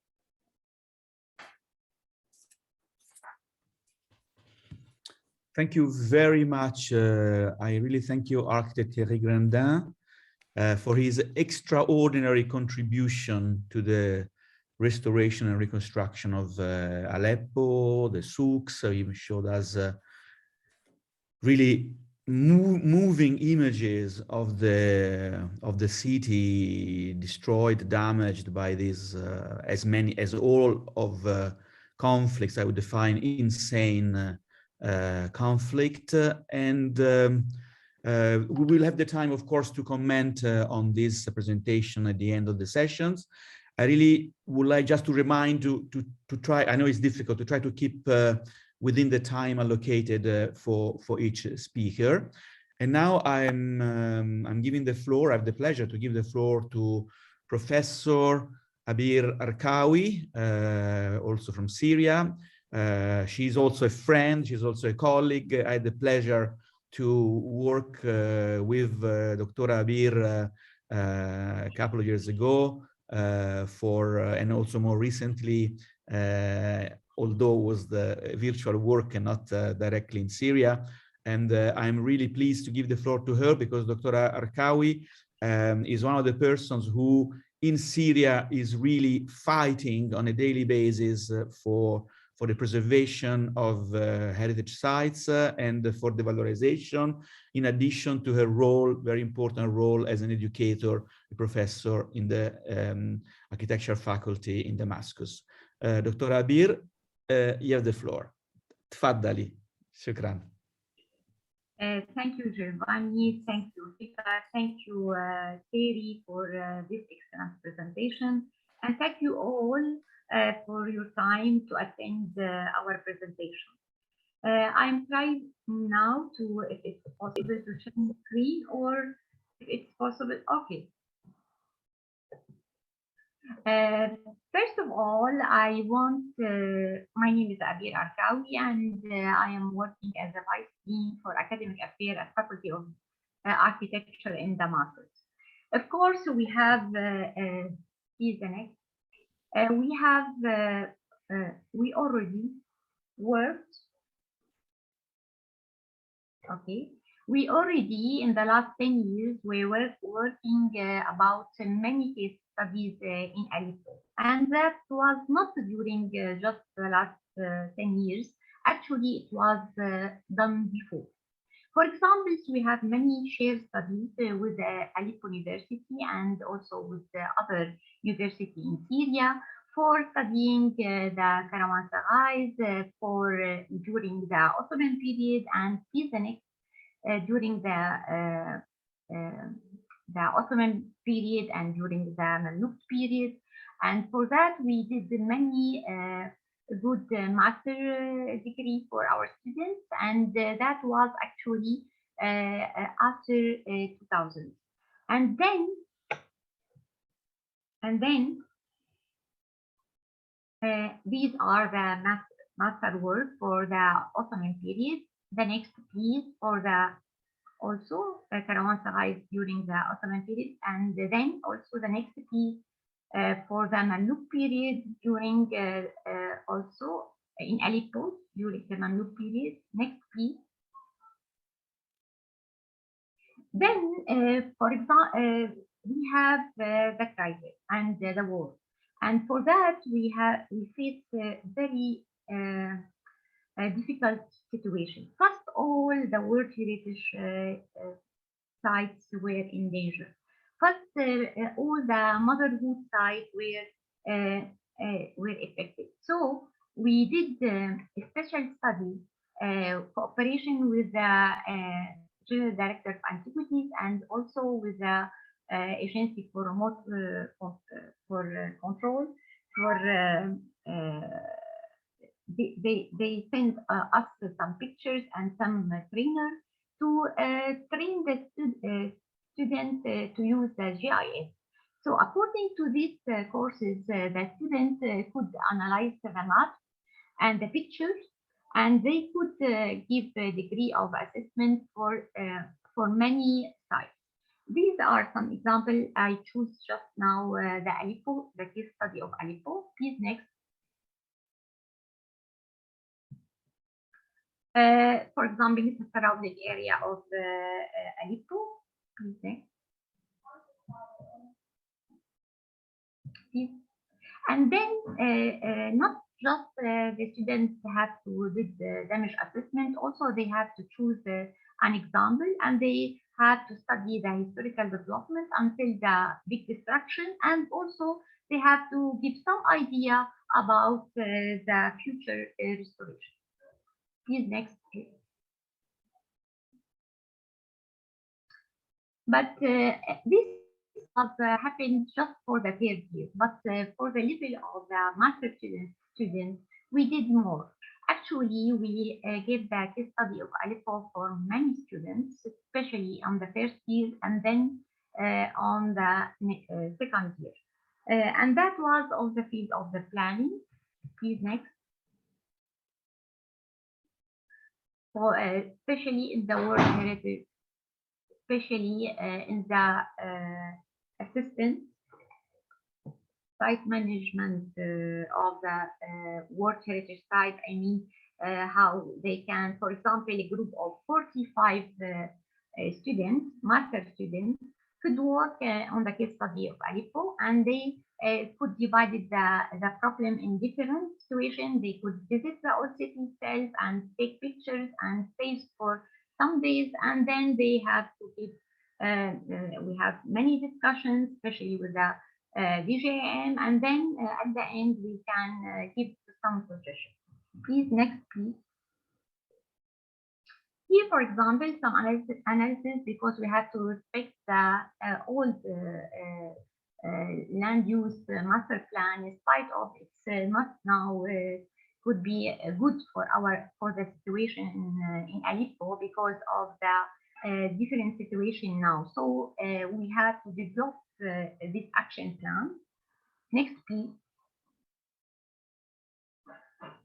Thank you very much. I really thank you, Architect Thierry Grandin, for his extraordinary contribution to the restoration and reconstruction of Aleppo, the souks. So he showed us really moving images of the city destroyed, damaged by these as all of conflicts I would define insane conflict, and we will have the time, of course, to comment on this presentation at the end of the sessions. I really would like just to remind you to try, I know it's difficult, to try to keep within the time allocated for each speaker. And now I'm giving the floor, I have the pleasure to give the floor to Professor Abir Arkawi, also from Syria. She's also a friend, she's also a colleague. I had the pleasure to work with Dr. Abir a couple of years ago and also more recently, although it was the virtual work and not directly in Syria. And I'm really pleased to give the floor to her because Dr. Arkawi is one of the persons who in Syria is really fighting on a daily basis for the preservation of heritage sites and for the valorization, in addition to her role, very important role as an educator, a professor in the architecture faculty in Damascus. Dr. Abir, you have the floor. Tfaddali. Shukran. Thank you, Giovanni. Thank you, Fika. Thank you, Thierry, for this excellent presentation. And thank you all for your time to attend our presentation. I'm trying now to, if it's possible, to share the screen, or if it's possible, okay. First of all, I want, my name is Abir Arkawi, and I am working as a Vice Dean for Academic Affairs at Faculty of Architecture in Damascus. Of course, we have, is the next. We already worked, okay. We already, in the last 10 years, we were working about many case studies in Aleppo. And that was not during just the last 10 years. Actually, it was done before. For example, we have many shared studies with Aleppo University and also with the other university in Syria for studying the Karawansarais for during the Ottoman period and Tizanik during the Ottoman period and during the Mamluk period. And for that, we did many good master degree for our students, and that was actually after 2000. And then these are the master work for the Ottoman period. The next piece for the also Karawansarais during the Ottoman period, and then also the next piece for the Mamluk period during also in Aleppo during the Mamluk period. Next piece. Then, for example, we have the crisis and the war, and for that we face very difficult situation. First of all, the World Heritage sites were in danger. First, all the motherhood sites were affected. So we did a special study, cooperation with the General Director of Antiquities and also with the Agency for Remote Control. They send us some pictures and some trainers to train the students to use the GIS. So according to these courses, the students could analyze the maps and the pictures, and they could give a degree of assessment for many sites. These are some examples. I choose just now the Aleppo, the case study of Aleppo. Please next. For example, this is surrounding area of Aleppo. Please next. Please. And then not just the students have to do the damage assessment, also they have to choose an example, and they have to study the historical development until the big destruction, and also they have to give some idea about the future restoration. Please next. But this was happened just for the third year, but for the level of the master students, we did more. Actually, we gave the case study of Aleppo for many students, especially on the first year and then on the second year. And that was of the field of the planning. Please next. So, especially in the World Heritage, especially in the assistance site management of the World Heritage Site. I mean, how they can, for example, a group of 45 students, master students, could work on the case study of Aleppo, and they could divide the problem in different situations. They could visit the old city itself and take pictures and stay for some days, and then they have to give, we have many discussions, especially with the DGIM, and then at the end we can give some suggestions. Please, next, please. Here, for example, some analysis, because we have to respect the old land use master plan, in spite of it's not now could be good for the situation in Aleppo because of the different situation now. So we have to develop this action plan. Next, please.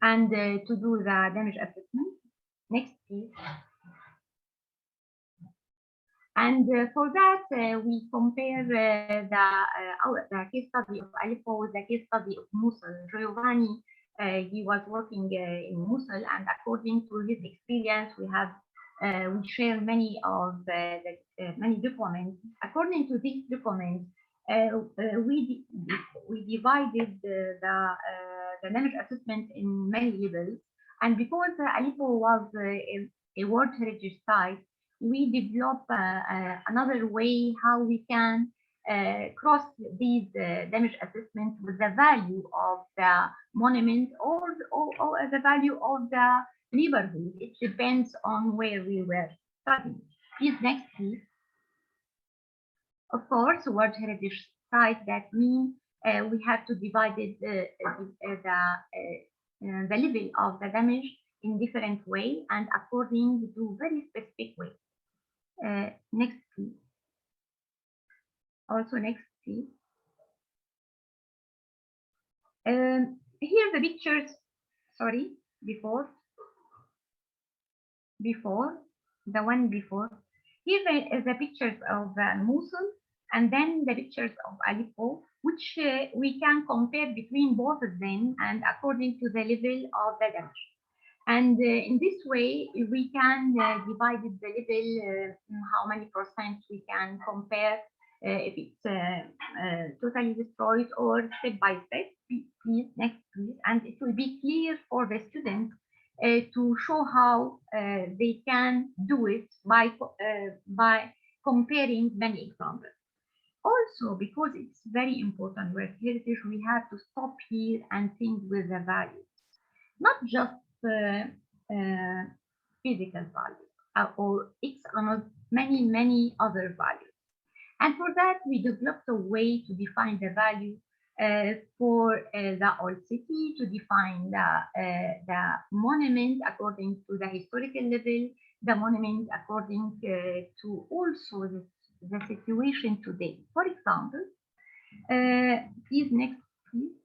And to do the damage assessment. Next, please. And for that, we compare the case study of Aleppo with the case study of Mosul. Giovanni, he was working in Mosul, and according to his experience, we share many of many documents. According to these documents, we divided the damage assessment in many levels, and because Aleppo was a World Heritage Site, we develop another way how we can cross these damage assessments with the value of the monument or the value of the neighborhood. It depends on where we were studying. Please, next, please. Of course, World Heritage Site, that means we have to divide it, the level of the damage in different way and according to very specific way. Next, please. Also, next, please. Here the pictures, sorry, before, the one before. Here is the pictures of Mosul, and then the pictures of Aleppo, which we can compare between both of them and according to the level of the damage. And in this way, we can divide the level, how many percent we can compare if it's totally destroyed or step by step. Please, next, please. And it will be clear for the students to show how they can do it by comparing many examples. Also, because it's very important with heritage, we have to stop here and think with the values, not just physical values or external, many other values. And for that, we developed a way to define the value for the old city, to define the monument according to the historical level, the monument according to also the situation today. For example, please, next, please.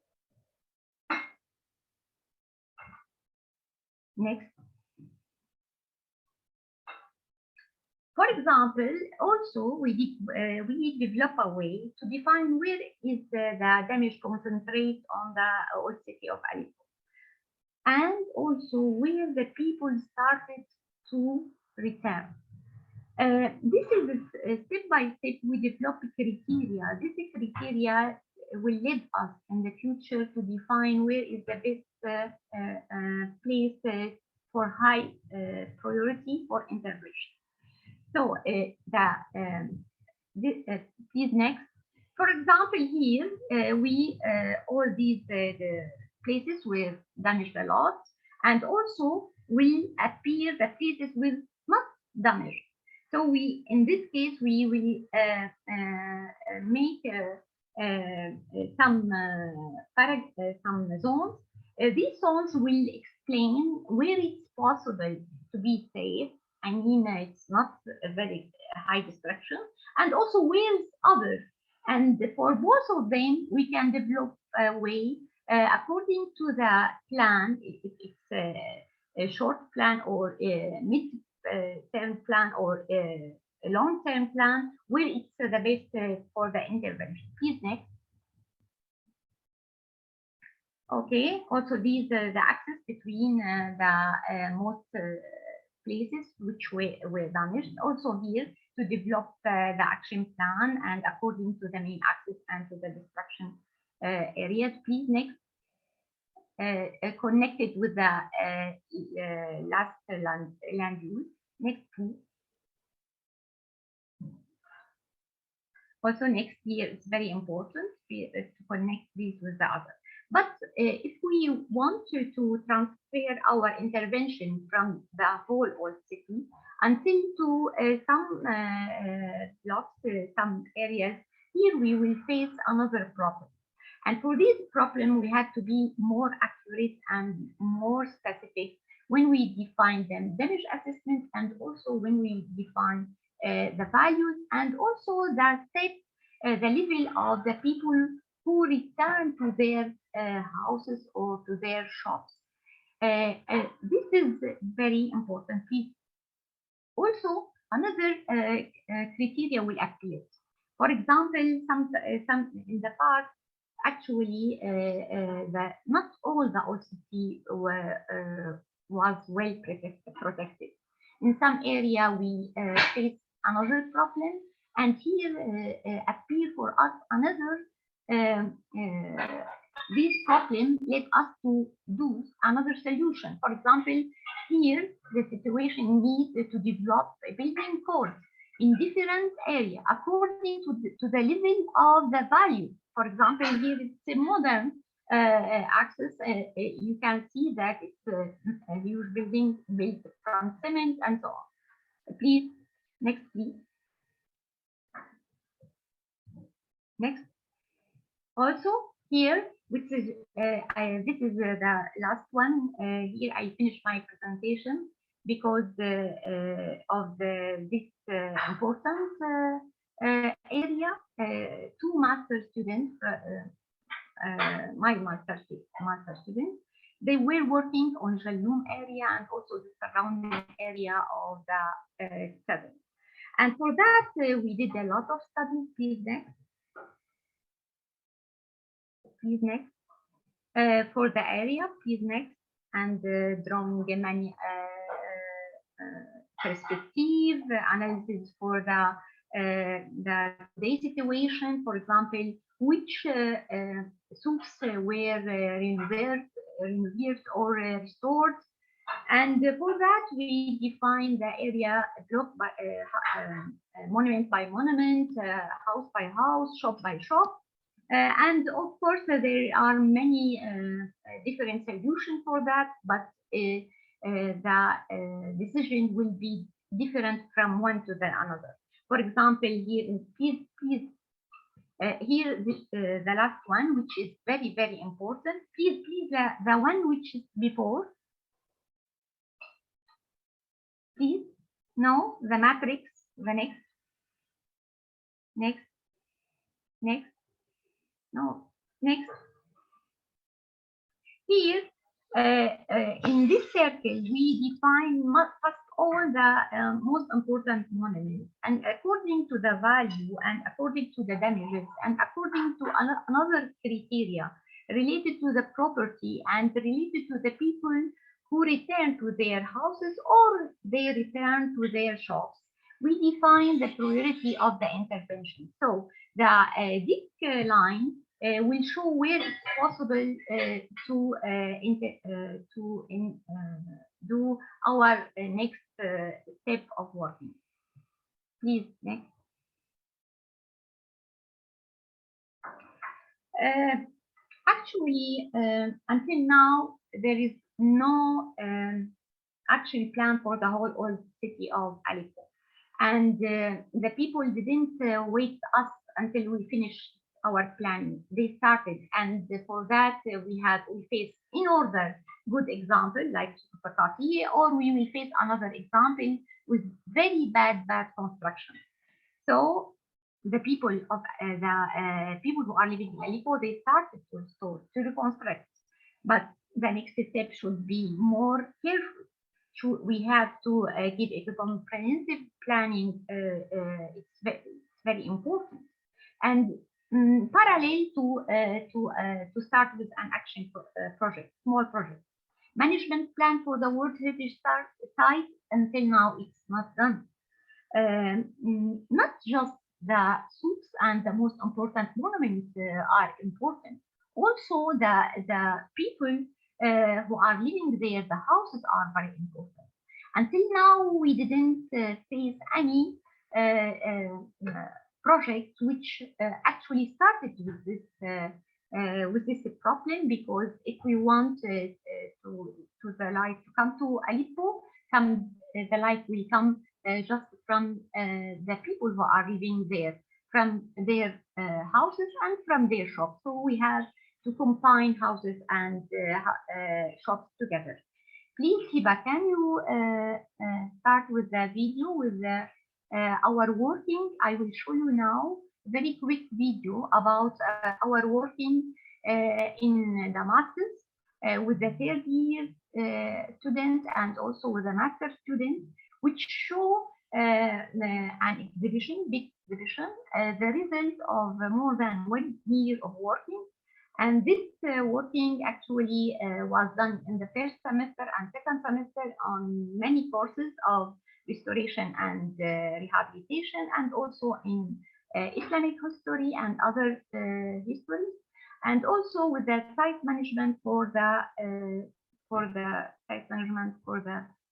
Next. For example, also we develop a way to define where is the damage concentrate on the old city of Aleppo, and also where the people started to return. This is step by step we develop criteria. This criteria will lead us in the future to define where is the best place for high priority for intervention. So please next. For example, here all these the places were damaged a lot, and also will appear the places with not damaged. So in this case, we will make some zones. These zones will explain where it's possible to be safe. I mean, it's not a very high destruction, and also where it's other. And for both of them, we can develop a way according to the plan. If it's a short plan or a mid-term plan or a long-term plan, where it's the best for the intervention. Please next. Okay. Also, these are the axis between the most places which were damaged. Also here to develop the action plan and according to the main axis and to the destruction areas. Please next. Connected with the last land use. Next, please. Also next here, it's very important to connect these with the other. But if we want to transfer our intervention from the whole old city until to some blocks, some areas, here we will face another problem. And for this problem, we have to be more accurate and more specific when we define them, damage assessment, and also when we define the values, and also the step, the level of the people who return to their houses or to their shops. This is very important. Please. Also, another criteria will appear. For example, some in the past, actually, not all the old city was well protected. In some area, we face another problem, and here appear for us another. This problem led us to do another solution. For example, here the situation needs to develop a building code in different areas according to the level of the value. For example, here it's a modern access. You can see that it's a huge building built from cement and so on. Please, next, please. Next. Also, here, which is this is the last one. Here I finished my presentation because of this important area. Two master students, my master students, they were working on Jalnoum area and also the surrounding area of the study. And for that, we did a lot of studies. Please next. Please next. For the area, please next. And drawing many perspective analysis for the day situation. For example, which souks were renovated or restored. And for that, we define the area block by monument by monument, house by house, shop by shop. And of course, there are many different solutions for that, but the decision will be different from one to the another. For example, here, please, here the last one, which is very, very important. Please, the one which is before. Please, no, the matrix, the next, no, next. Here, In this circle, we define first all the most important monuments, and according to the value and according to the damages and according to another criteria related to the property and related to the people who return to their houses or they return to their shops, we define the priority of the intervention. So the thick line will show where it's possible to do our next step of working. Please, next. Actually, until now, there is no action plan for the whole old city of Aleppo. And the people didn't wait us until we finished our planning. They started, and for that we faced in order good example like Fakati, or we will face another example with very bad construction. So the people of people who are living in Aleppo, they started to restore, to reconstruct, but the next step should be more careful. We have to give a comprehensive planning. It's very important, and parallel to start with an action project, small project. Management plan for the World Heritage Site, until now it's not done. Not just the souks and the most important monuments are important. Also, the people who are living there, the houses are very important. Until now, we didn't face any project which actually started with this problem, because if we want the light to come to Aleppo, the light will come just from the people who are living there, from their houses and from their shops. So we have to combine houses and shops together. Please, Hiba, can you start with the video with our working? I will show you now a very quick video about our working in Damascus with the third year students and also with the master students, which show an exhibition, big exhibition, the result of more than 1 year of working. And this working actually was done in the first semester and second semester on many courses of restoration and rehabilitation, and also in Islamic history and other histories, and also with the site management for the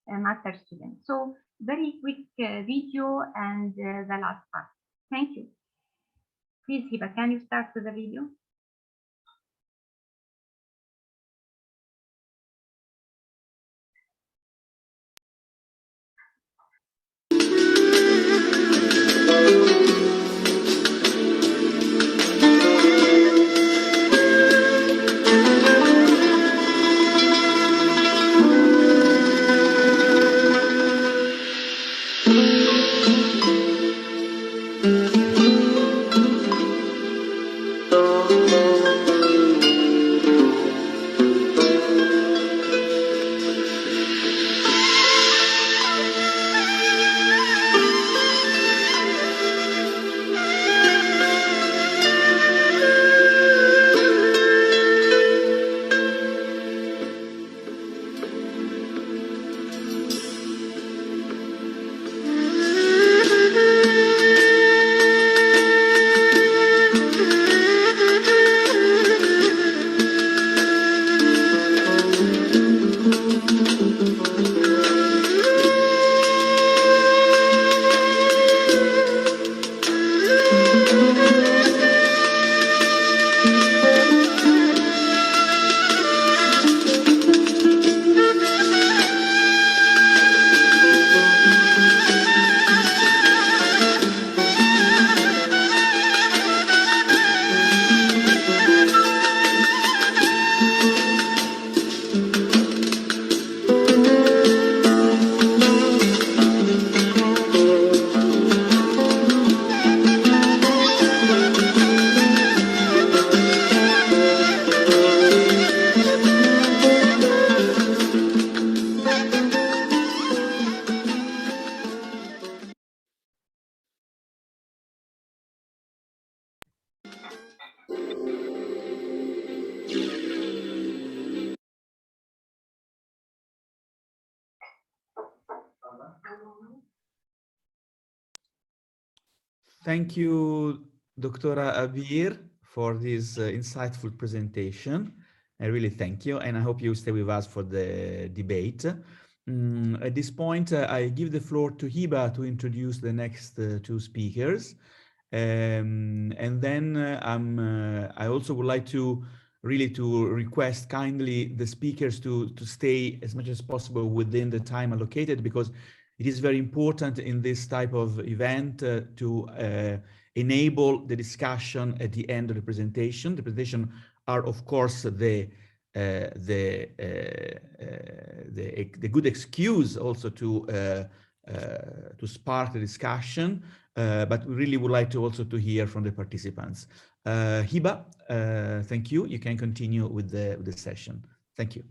master students. So very quick video and the last part. Thank you. Please, Hiba, can you start with the video? Oh Thank you, Dr. Abir, for this insightful presentation. I really thank you, and I hope you stay with us for the debate. At this point, I give the floor to Hiba to introduce the next two speakers. And then I also would like to request kindly the speakers to stay as much as possible within the time allocated, because it is very important in this type of event to enable the discussion at the end of the presentation. The presentation are, of course, the good excuse also to spark the discussion, but we really would like to also to hear from the participants. Hiba, thank you. You can continue with the session. Thank you.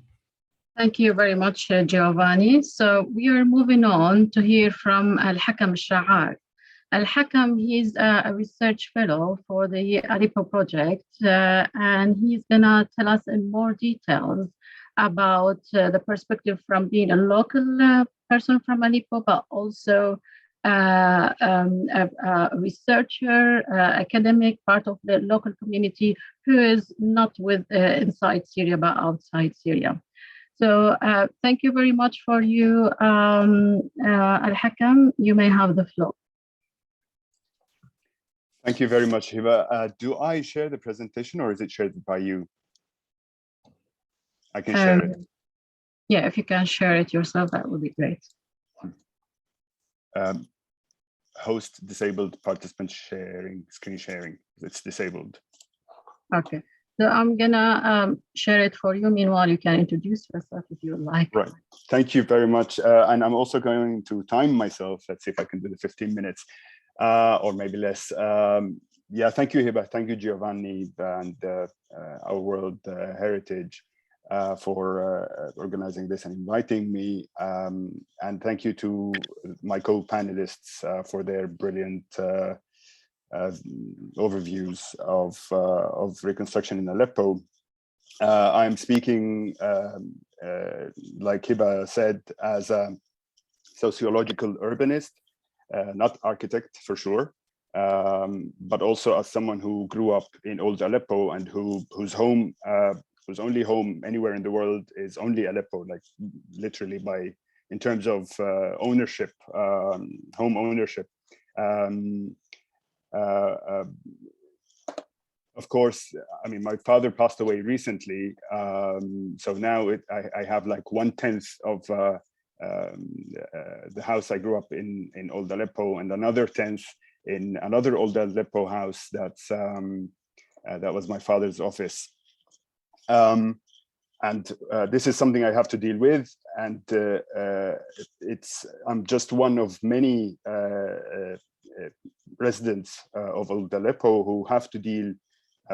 Thank you very much, Giovanni. So we are moving on to hear from Al-Hakam Al-Sha'ar. Al-Hakam, he's a research fellow for the Aleppo project, and he's gonna tell us in more details about the perspective from being a local person from Aleppo, but also a researcher, academic, part of the local community who is not inside Syria, but outside Syria. So thank you very much for you, Al-Hakam. You may have the floor. Thank you very much, Hiba. Do I share the presentation or is it shared by you? I can share it. Yeah, if you can share it yourself, that would be great. Host disabled, participant sharing, screen sharing. It's disabled. Okay. So I'm gonna share it for you. Meanwhile, you can introduce yourself if you like. Right. Thank you very much. And I'm also going to time myself. Let's see if I can do the 15 minutes or maybe less. Yeah, thank you, Hiba. Thank you, Giovanni, and our World Heritage for organizing this and inviting me. And thank you to my co-panelists for their brilliant overviews of reconstruction in Aleppo. I'm speaking, like Hiba said, as a sociological urbanist, not architect for sure, but also as someone who grew up in old Aleppo and whose only home anywhere in the world is only Aleppo, like literally in terms of ownership, home ownership. Of course, I mean, my father passed away recently, so now I have like 1/10 of the house I grew up in old Aleppo, and another 10th in another old Aleppo house that was my father's office. And this is something I have to deal with, and I'm just one of many residents of old Aleppo who have to deal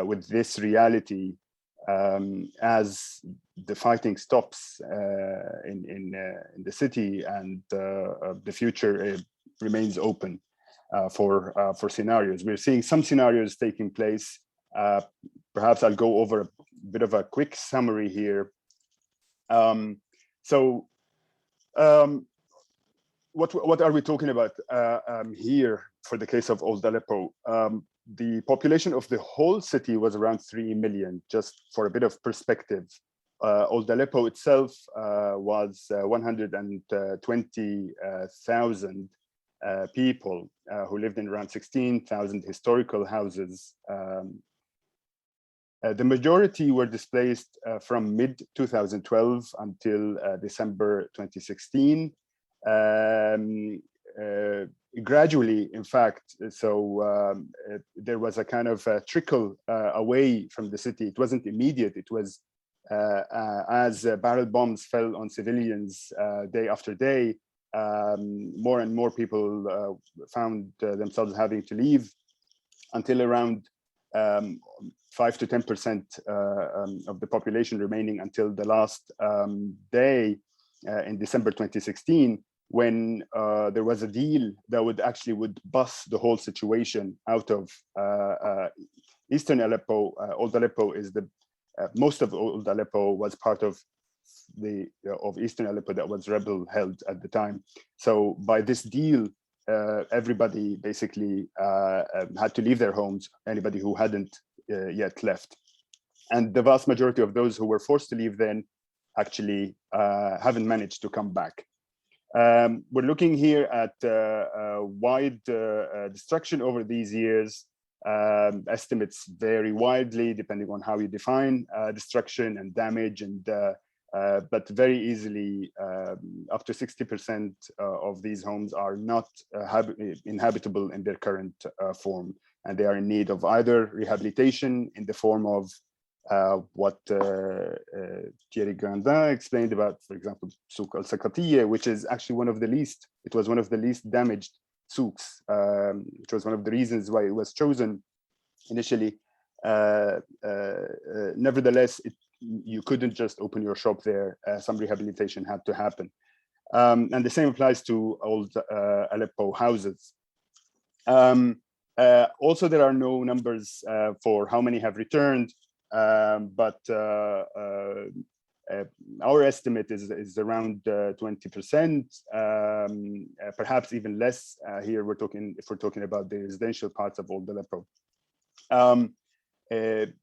with this reality as the fighting stops in the city, and the future remains open for scenarios. We're seeing some scenarios taking place. Perhaps I'll go over a bit of a quick summary here. What are we talking about here for the case of old Aleppo? The population of the whole city was around 3 million, just for a bit of perspective. Old Aleppo itself was 120,000 people who lived in around 16,000 historical houses. The majority were displaced from mid-2012 until December 2016. Gradually, in fact, so there was a kind of trickle away from the city. It wasn't immediate. It was as barrel bombs fell on civilians day after day, more and more people found themselves having to leave, until around 5 to 10% of the population remaining until the last day in December 2016, when there was a deal that would bus the whole situation out of Eastern Aleppo. Old Aleppo is most of old Aleppo was part of Eastern Aleppo that was rebel held at the time. So by this deal, everybody basically had to leave their homes, anybody who hadn't yet left. And the vast majority of those who were forced to leave then actually haven't managed to come back. We're looking here at wide destruction over these years. Estimates vary widely depending on how you define destruction and damage, and but very easily up to 60% of these homes are not inhabitable in their current form, and they are in need of either rehabilitation in the form of what Thierry Grandin explained about, for example, Souk Al Sakatiye, which is actually one of the least damaged souks, which was one of the reasons why it was chosen initially. Nevertheless, you couldn't just open your shop there. Some rehabilitation had to happen. And the same applies to old Aleppo houses. Also, there are no numbers for how many have returned, but our estimate is around 20%, perhaps even less. Here we're talking, if we're talking about the residential parts of old Aleppo.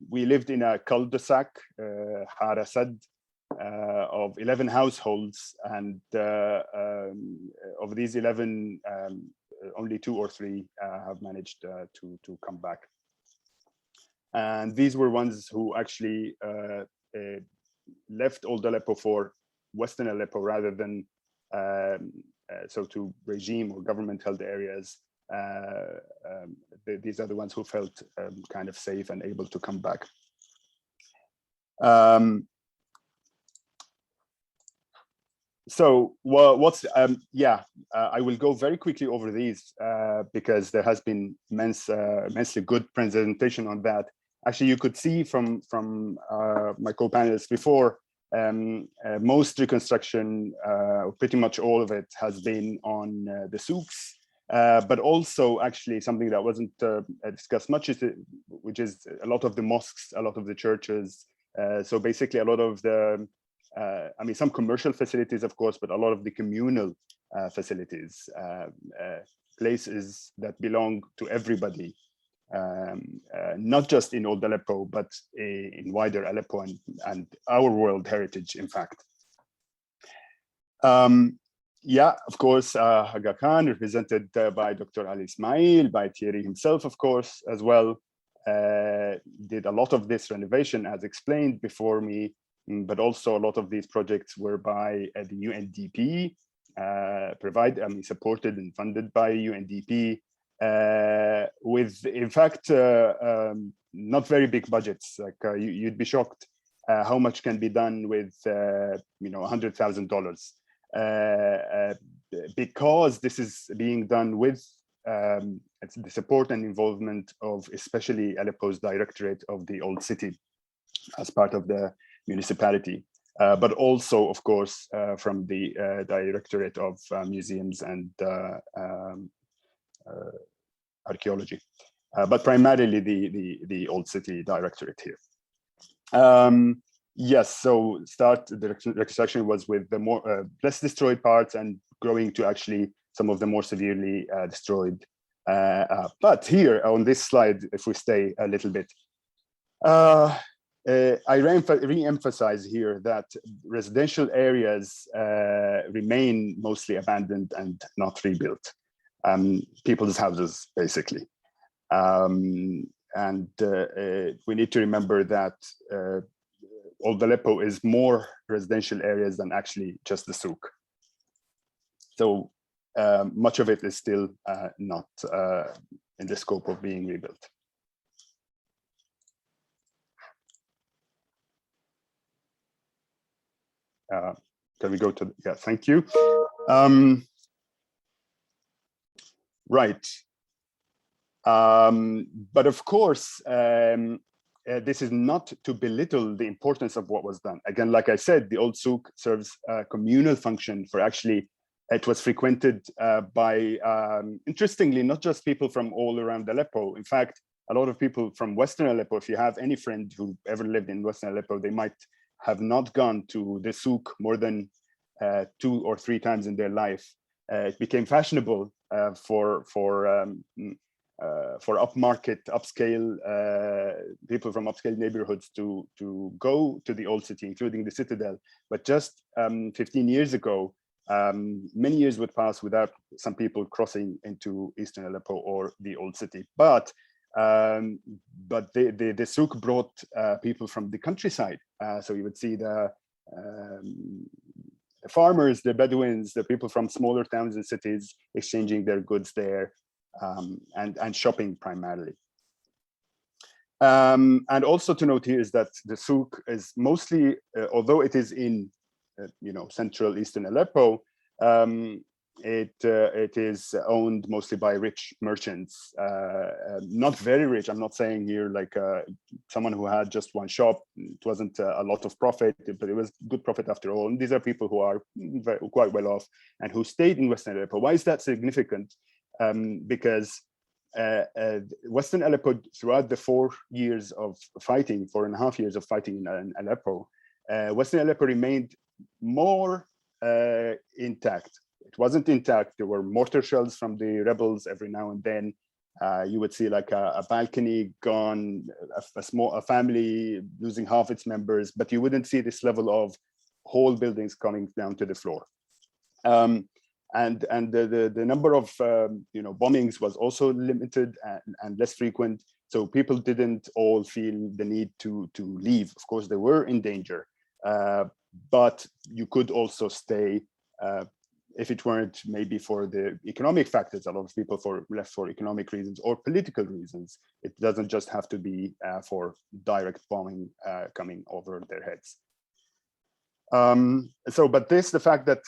We lived in a cul-de-sac, Har Asad, of 11 households, and of these 11, only 2 or 3 have managed to come back. And these were ones who actually left old Aleppo for Western Aleppo rather than so to regime or government-held areas. These are the ones who felt kind of safe and able to come back. So what's I will go very quickly over these because there has been immensely good presentation on that. Actually, you could see from my co-panelists before, most reconstruction, pretty much all of it, has been on the souks. But also, actually, something that wasn't discussed much which is a lot of the mosques, a lot of the churches. So basically, a lot of the, I mean, some commercial facilities, of course, but a lot of the communal facilities, places that belong to everybody, not just in old Aleppo, but in wider Aleppo and our world heritage, in fact. Yeah, of course, Aga Khan, represented by Dr. Ali Ismail, by Thierry himself, of course, as well, did a lot of this renovation, as explained before me, but also a lot of these projects were by the UNDP, supported and funded by UNDP, with, in fact, not very big budgets. Like you'd be shocked how much can be done with, $100,000. Because this is being done with the support and involvement of especially Aleppo's Directorate of the Old City as part of the municipality, but also, of course, from the Directorate of Museums and Archaeology, but primarily the Old City Directorate here. Yes, so the reconstruction was with the more less destroyed parts and growing to actually some of the more severely destroyed. But here on this slide, if we stay a little bit, I re-emphasize here that residential areas remain mostly abandoned and not rebuilt. People's houses, basically. And we need to remember that Old Aleppo is more residential areas than actually just the souk. So much of it is still not in the scope of being rebuilt. Can we go to, yeah, thank you. Right. But of course, this is not to belittle the importance of what was done. Again, like I said, the old souk serves a communal function for actually, it was frequented by, interestingly, not just people from all around Aleppo. In fact, a lot of people from Western Aleppo, if you have any friend who ever lived in Western Aleppo, they might have not gone to the souk more than 2 or 3 times in their life. It became fashionable for upmarket, upscale people from upscale neighborhoods to go to the old city, including the Citadel. But just 15 years ago, many years would pass without some people crossing into Eastern Aleppo or the old city. But the souk brought people from the countryside. So you would see the farmers, the Bedouins, the people from smaller towns and cities exchanging their goods there, and shopping primarily. And also to note here is that the souk is mostly, although it is in central Eastern Aleppo, it is owned mostly by rich merchants, not very rich. I'm not saying here like someone who had just one shop. It wasn't a lot of profit, but it was good profit after all. And these are people who are quite well off and who stayed in Western Aleppo. Why is that significant? Because Western Aleppo, throughout the 4 years of fighting, 4.5 years of fighting in Aleppo, Western Aleppo remained more intact. It wasn't intact. There were mortar shells from the rebels every now and then. You would see like a balcony gone, a family losing half its members, but you wouldn't see this level of whole buildings coming down to the floor. And the number of bombings was also limited and less frequent. So people didn't all feel the need to leave. Of course, they were in danger, but you could also stay. If it weren't maybe for the economic factors, a lot of people left for economic reasons or political reasons. It doesn't just have to be for direct bombing coming over their heads. But the fact that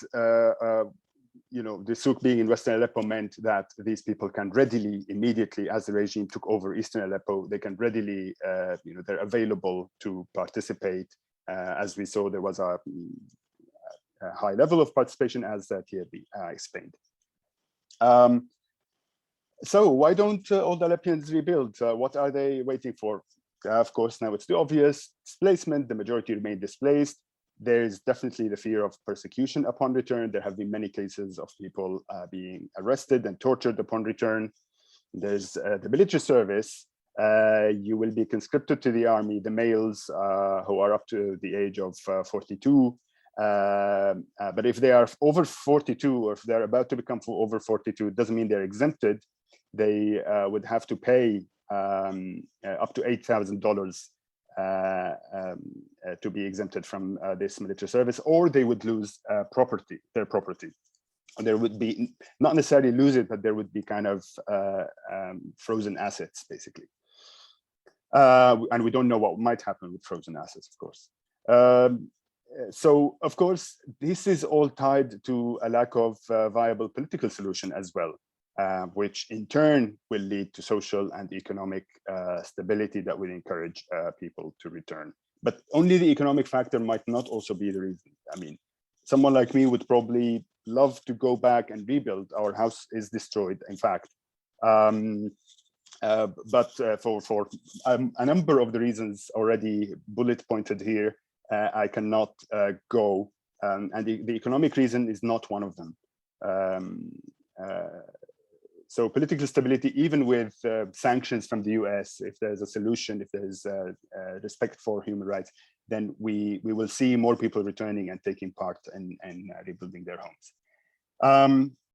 the souk being in Western Aleppo meant that these people can readily, immediately, as the regime took over Eastern Aleppo, they can readily, they're available to participate. As we saw, there was a high level of participation, as Thierry explained. So why don't all the Aleppians rebuild? What are they waiting for? Of course, now it's the obvious displacement. The majority remain displaced. There is definitely the fear of persecution upon return. There have been many cases of people being arrested and tortured upon return. There's the military service. You will be conscripted to the army, the males who are up to the age of 42. But if they are over 42, or if they're about to become over 42, it doesn't mean they're exempted. They would have to pay up to $8,000 to be exempted from this military service, or they would lose their property. And there would be, not necessarily lose it, but there would be kind of frozen assets, basically. And we don't know what might happen with frozen assets, of course. So, of course, this is all tied to a lack of viable political solution as well, which in turn will lead to social and economic stability that will encourage people to return. But only the economic factor might not also be the reason. I mean, someone like me would probably love to go back and rebuild. Our house is destroyed, in fact. But for a number of the reasons already bullet pointed here, I cannot go, and the economic reason is not one of them. So political stability, even with sanctions from the US, if there's a solution, if there's respect for human rights, then we will see more people returning and taking part in rebuilding their homes.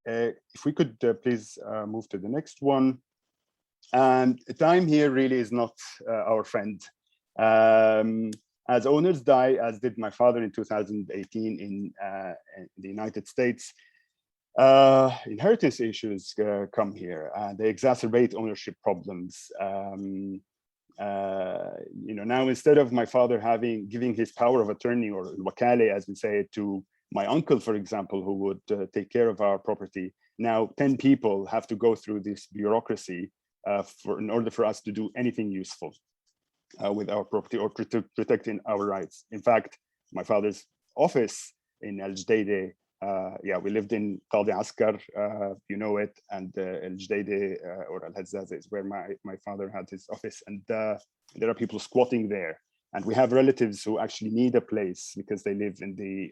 If we could please move to the next one. And time here really is not our friend. As owners die, as did my father in 2018 in the United States, inheritance issues come here. They exacerbate ownership problems. Now instead of my father giving his power of attorney, or wakale, as we say, to my uncle, for example, who would take care of our property, now 10 people have to go through this bureaucracy in order for us to do anything useful with our property or protecting our rights. In fact, my father's office in El Jdeide, we lived in Qadi Askar, you know it, and El Jdeide or Al Hazzaz is where my father had his office, and there are people squatting there. And we have relatives who actually need a place because they live in the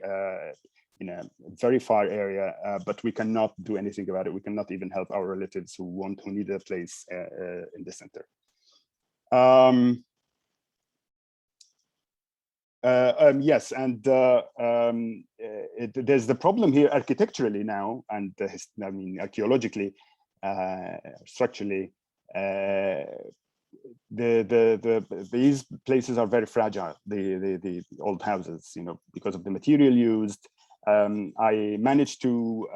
in a very far area, but we cannot do anything about it. We cannot even help our relatives who need a place in the center. Yes, and there's the problem here architecturally now, and I mean archaeologically, structurally. These places are very fragile. The old houses, you know, because of the material used. I managed to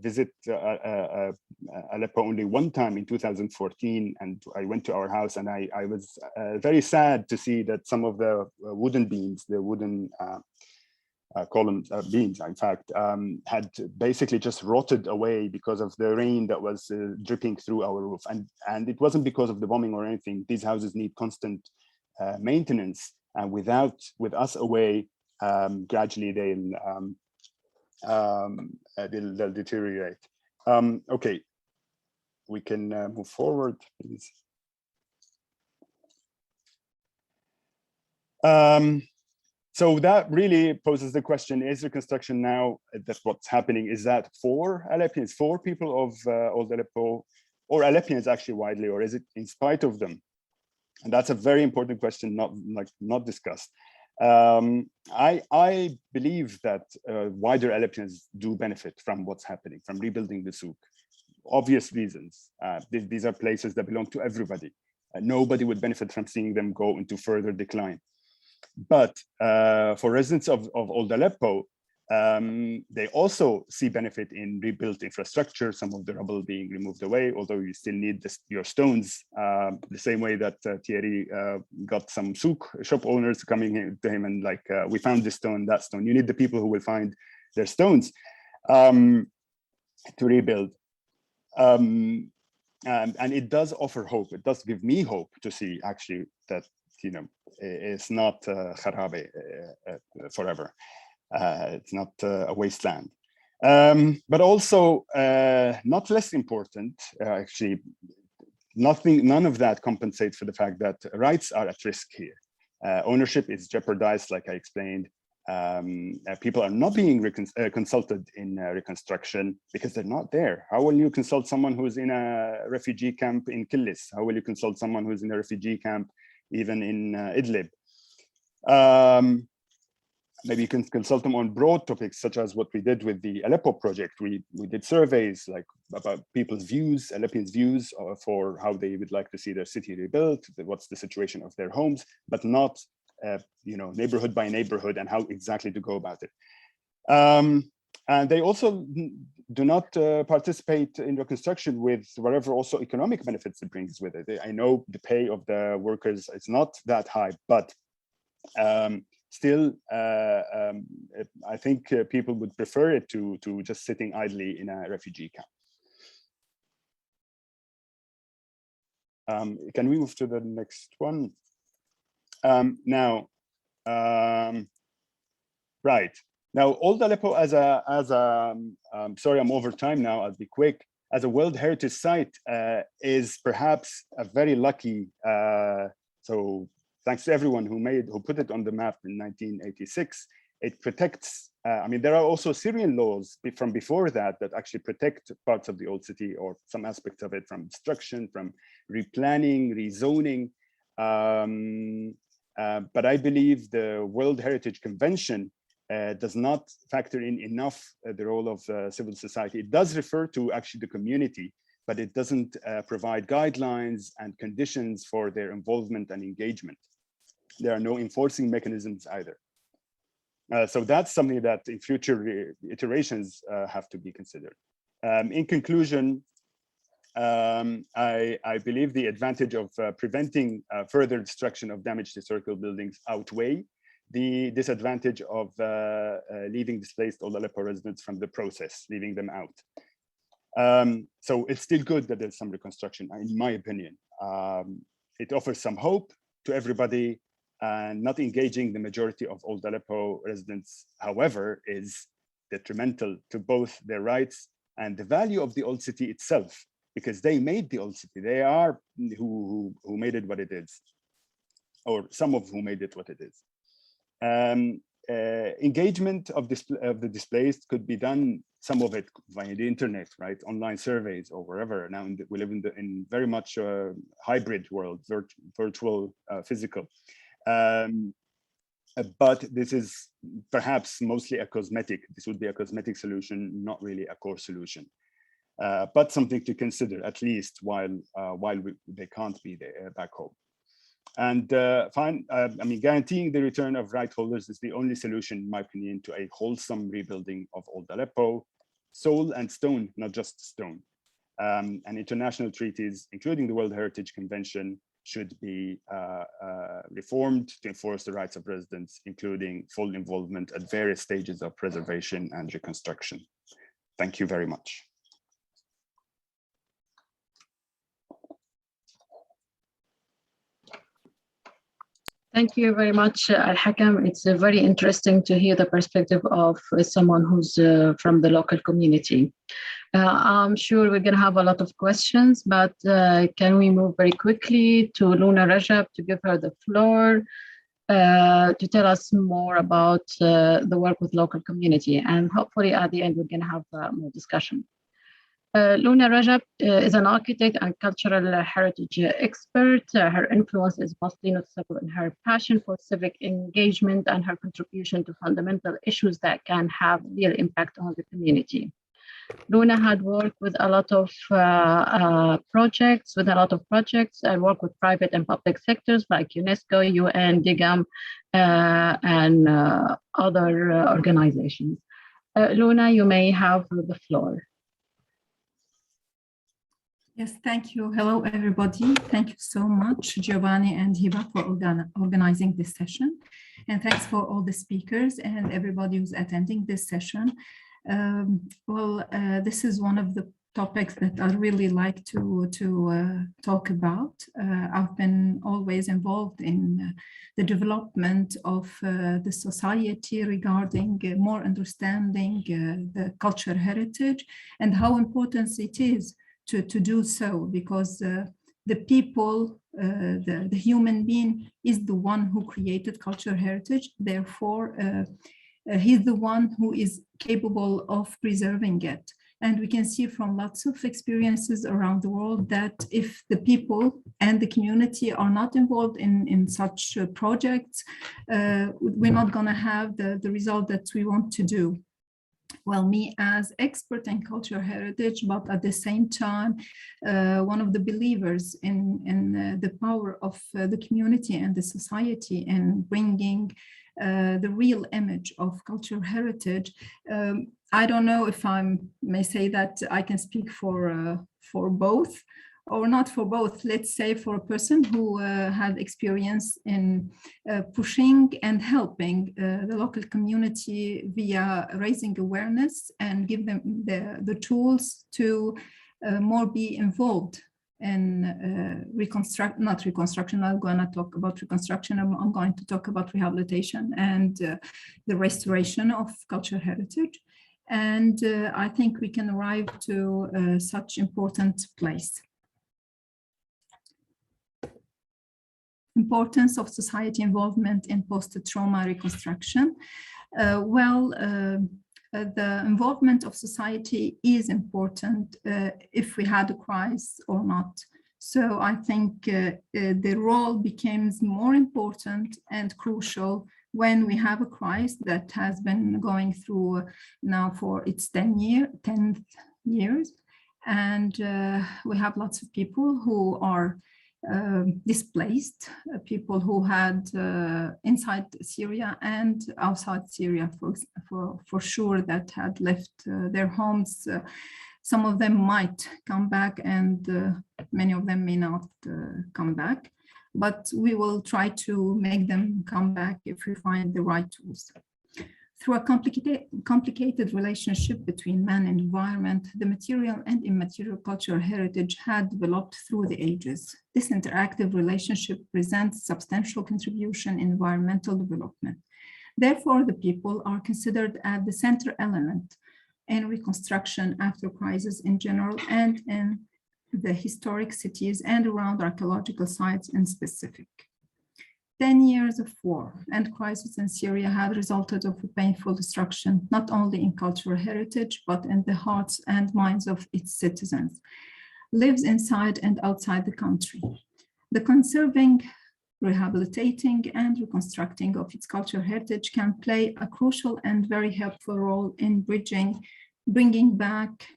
visit Aleppo only one time in 2014, and I went to our house, and I was very sad to see that some of the wooden beams, the wooden columns, beams, in fact, had basically just rotted away because of the rain that was dripping through our roof. And it wasn't because of the bombing or anything. These houses need constant maintenance, and with us away, gradually they'll deteriorate. Okay, we can move forward, please. So that really poses the question: is reconstruction now? That's what's happening. Is that for Aleppians, for people of old Aleppo, or Aleppians actually widely, or is it in spite of them? And that's a very important question, not discussed. I believe that wider Aleppians do benefit from what's happening, from rebuilding the souk. Obvious reasons. These are places that belong to everybody. Nobody would benefit from seeing them go into further decline. But for residents of old Aleppo, they also see benefit in rebuilt infrastructure, some of the rubble being removed away, although you still need your stones, the same way that Thierry got some souk shop owners coming to him and like, we found this stone, that stone. You need the people who will find their stones to rebuild. And it does offer hope. It does give me hope to see actually that, you know, it's not kharabe forever. It's not a wasteland. But also, not less important, actually, none of that compensates for the fact that rights are at risk here. Ownership is jeopardized, like I explained. People are not being consulted in reconstruction because they're not there. How will you consult someone who's in a refugee camp in Kilis? How will you consult someone who's in a refugee camp even in Idlib? Maybe you can consult them on broad topics, such as what we did with the Aleppo project. We did surveys like about people's views, Aleppians' views for how they would like to see their city rebuilt, what's the situation of their homes, but not you know, neighborhood by neighborhood and how exactly to go about it. And they also do not participate in reconstruction with whatever also economic benefits it brings with it. I know the pay of the workers is not that high, but still, I think people would prefer it to just sitting idly in a refugee camp. Can we move to the next one? Right. Now, Old Aleppo sorry, I'm over time now, I'll be quick. As a World Heritage Site is perhaps a very lucky, so thanks to everyone who put it on the map in 1986. It protects, I mean, there are also Syrian laws from before that actually protect parts of the old city or some aspects of it from destruction, from replanning, rezoning. But I believe the World Heritage Convention does not factor in enough the role of civil society. It does refer to actually the community, but it doesn't provide guidelines and conditions for their involvement and engagement. There are no enforcing mechanisms either. So that's something that in future iterations have to be considered. In conclusion, I believe the advantage of preventing further destruction of damaged historical buildings outweigh the disadvantage of leaving displaced Old Aleppo residents from the process, leaving them out. So it's still good that there's some reconstruction, in my opinion. It offers some hope to everybody, and not engaging the majority of Old Aleppo residents, however, is detrimental to both their rights and the value of the old city itself, because they made the old city. They are who made it what it is, or some of who made it what it is. engagement of the displaced could be done, some of it via the internet, right? Online surveys or wherever. Now we live in very much a hybrid world, virtual, physical. But this is perhaps mostly a cosmetic. This would be a cosmetic solution, not really a core solution. But something to consider, at least while they can't be there back home. And guaranteeing the return of right holders is the only solution, in my opinion, to a wholesome rebuilding of old Aleppo, soul and stone, not just stone. And international treaties, including the World Heritage Convention, should be reformed to enforce the rights of residents, including full involvement at various stages of preservation and reconstruction. Thank you very much. Thank you very much, Al-Hakam. It's very interesting to hear the perspective of someone who's from the local community. I'm sure we're going to have a lot of questions, but can we move very quickly to Luna Rajab to give her the floor to tell us more about the work with local community. And hopefully at the end, we're going to have more discussion. Luna Rajab is an architect and cultural heritage expert. Her influence is mostly noticeable in her passion for civic engagement and her contribution to fundamental issues that can have real impact on the community. Luna had worked with a lot of projects, and worked with private and public sectors like UNESCO, UN, DIGAM, and other organizations. Luna, you may have the floor. Yes, thank you. Hello, everybody. Thank you so much, Giovanni and Hiba, for organizing this session. And thanks for all the speakers and everybody who's attending this session. This is one of the topics that I really like to talk about. I've been always involved in the development of the society regarding more understanding the cultural heritage and how important it is to do so, because the people, the human being is the one who created cultural heritage. Therefore, he's the one who is capable of preserving it. And we can see from lots of experiences around the world that if the people and the community are not involved in such projects, we're not going to have the result that we want to do. Well, me as expert in cultural heritage, but at the same time, one of the believers in the power of the community and the society in bringing the real image of cultural heritage. I don't know if I may say that I can speak for both or not for both. Let's say for a person who had experience in pushing and helping the local community via raising awareness and give them the tools to more be involved in not reconstruction. I'm going to talk about reconstruction. I'm going to talk about rehabilitation and the restoration of cultural heritage. And I think we can arrive to such important place. Importance of society involvement in post-trauma reconstruction. The involvement of society is important if we had a crisis or not. So I think the role becomes more important and crucial when we have a crisis that has been going through now for its 10th years. And we have lots of people who are displaced, people who had inside Syria and outside Syria, for sure, that had left their homes. Some of them might come back and many of them may not come back, but we will try to make them come back if we find the right tools. Through a complicated relationship between man and environment, the material and immaterial cultural heritage had developed through the ages. This interactive relationship presents substantial contribution in environmental development. Therefore, the people are considered as the center element in reconstruction after crisis in general and in the historic cities and around archaeological sites in specific. 10 years of war and crisis in Syria had resulted of a painful destruction, not only in cultural heritage, but in the hearts and minds of its citizens, lives inside and outside the country. The conserving, rehabilitating, and reconstructing of its cultural heritage can play a crucial and very helpful role in bringing back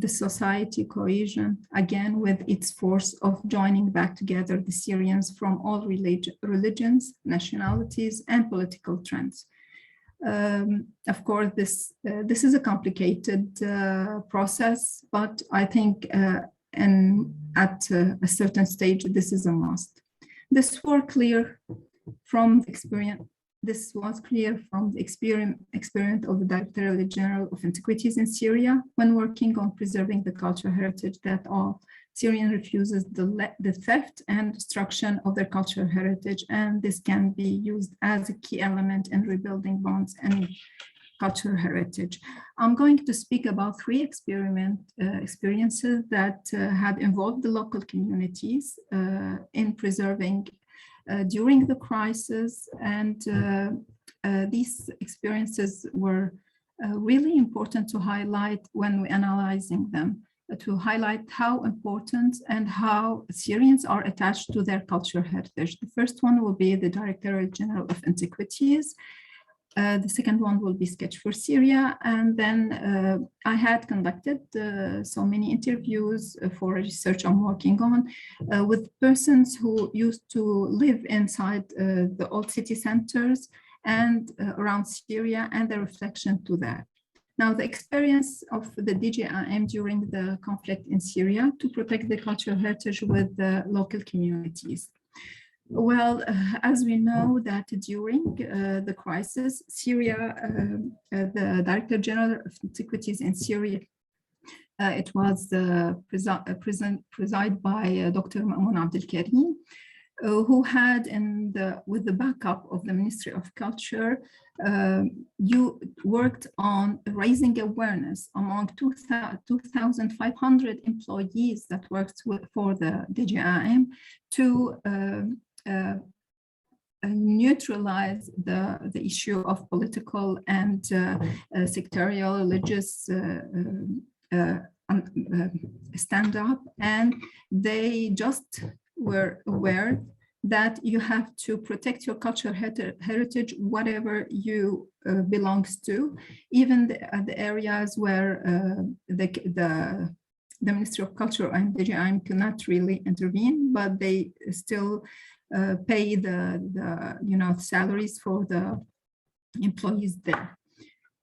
the society cohesion, again with its force of joining back together the Syrians from all religions, nationalities, and political trends. Of course, this is a complicated process, but I think at a certain stage, this is a must. This was clear from the experience. This was clear from the experience of the Director General of Antiquities in Syria when working on preserving the cultural heritage that all Syrian refuses the theft and destruction of their cultural heritage, and this can be used as a key element in rebuilding bonds and cultural heritage. I'm going to speak about three experiences that have involved the local communities in preserving during the crisis, and these experiences were really important to highlight when we're analyzing them, to highlight how important and how Syrians are attached to their cultural heritage. The first one will be the Directorate General of Antiquities. The second one will be Sketch for Syria. And then I had conducted so many interviews for research I'm working on with persons who used to live inside the old city centers and around Syria, and the reflection to that. Now, the experience of the DGIM during the conflict in Syria to protect the cultural heritage with the local communities. Well, as we know that during the crisis, Syria, the Director General of Antiquities in Syria, it was presided by Dr. Ma'moun Abdelkarim, who had, with the backup of the Ministry of Culture, worked on raising awareness among 2,500 employees that worked for the DGIM to neutralize the issue of political and sectarial religious stand up, and they just were aware that you have to protect your cultural heritage, whatever you belongs to, even the areas where the Ministry of Culture and DGIM cannot really intervene, but they still pay the salaries for the employees there.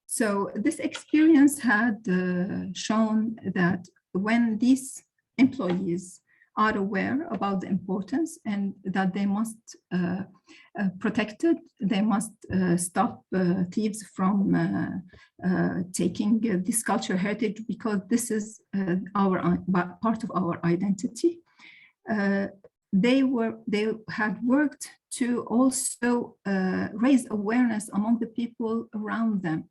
So this experience had shown that when these employees are aware about the importance and that they must protect it, they must stop thieves from taking this cultural heritage, because this is part of our identity. They had worked to also raise awareness among the people around them.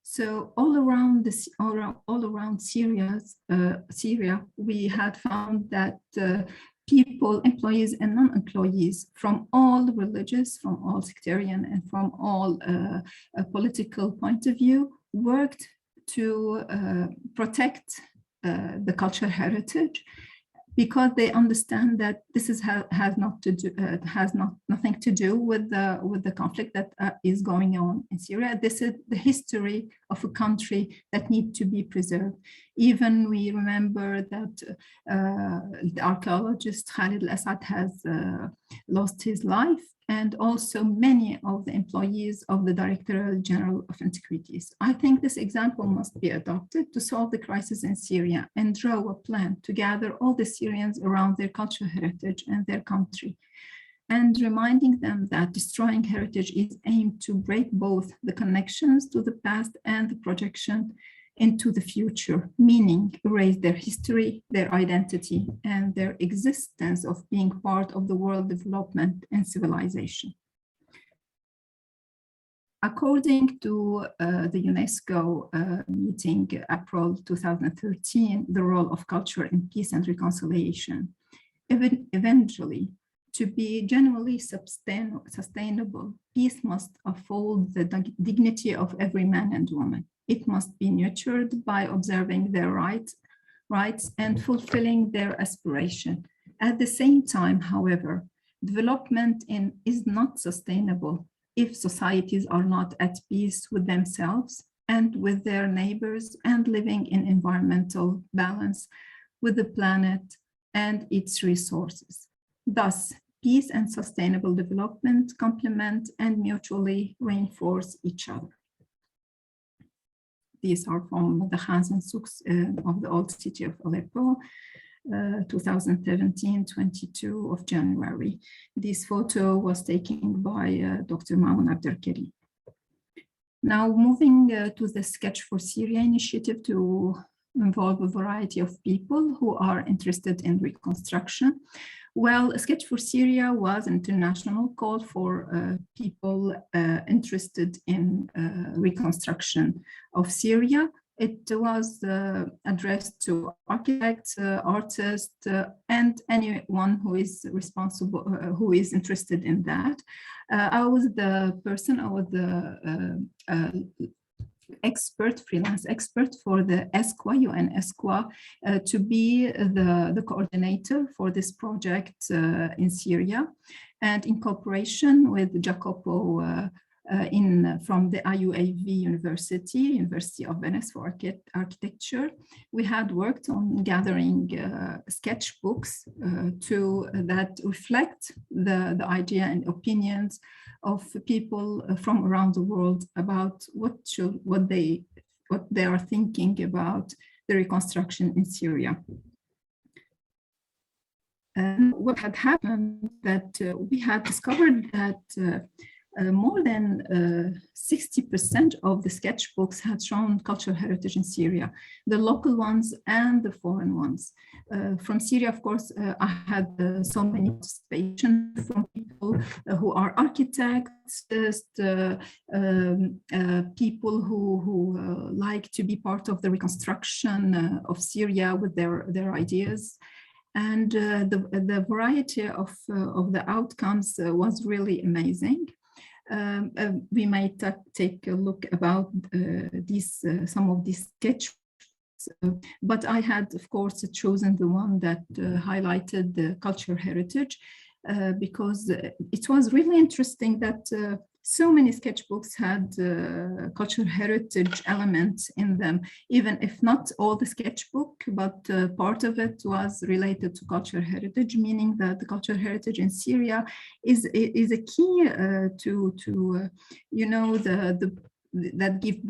So all around Syria, we had found that people, employees and non-employees from all religious, from all sectarian, and from all political point of view, worked to protect the cultural heritage, because they understand that this has nothing to do with the conflict that is going on in Syria. This is the history of a country that needs to be preserved. Even we remember that the archaeologist Khalid al-Assad has lost his life, and also many of the employees of the Directorate General of Antiquities. I think this example must be adopted to solve the crisis in Syria and draw a plan to gather all the Syrians around their cultural heritage and their country, and reminding them that destroying heritage is aimed to break both the connections to the past and the projection into the future, meaning erase their history, their identity, and their existence of being part of the world development and civilization. According to the UNESCO meeting April 2013, the role of culture in peace and reconciliation, eventually to be genuinely sustainable, peace must uphold the dignity of every man and woman. It must be nurtured by observing their rights and fulfilling their aspiration. At the same time, however, development is not sustainable if societies are not at peace with themselves and with their neighbors and living in environmental balance with the planet and its resources. Thus, peace and sustainable development complement and mutually reinforce each other. These are from the Khans and Souks of the old city of Aleppo, 2017-22 of January. This photo was taken by Dr. Mamoun Abdelkarim. Now moving to the Sketch for Syria initiative to involve a variety of people who are interested in reconstruction. Well, Sketch for Syria was an international call for people interested in reconstruction of Syria. It was addressed to architects, artists, and anyone who is responsible, who is interested in that. I was the expert, freelance expert for the ESCWA, UN ESCWA, to be the coordinator for this project in Syria. And in cooperation with Jacopo from the IUAV University of Venice for Architecture, we had worked on gathering sketchbooks that reflect the idea and opinions of people from around the world about what they are thinking about the reconstruction in Syria. What had happened that we had discovered that more than 60% of the sketchbooks had shown cultural heritage in Syria, the local ones and the foreign ones. From Syria, of course, I had so many participation from people who are architects, people who like to be part of the reconstruction of Syria with their ideas. And the variety of the outcomes was really amazing. We might take a look about some of these sketches, but I had, of course, chosen the one that highlighted the cultural heritage because it was really interesting that so many sketchbooks had cultural heritage elements in them, even if not all the sketchbook, but part of it was related to cultural heritage, meaning that the cultural heritage in Syria is a key to you know, that give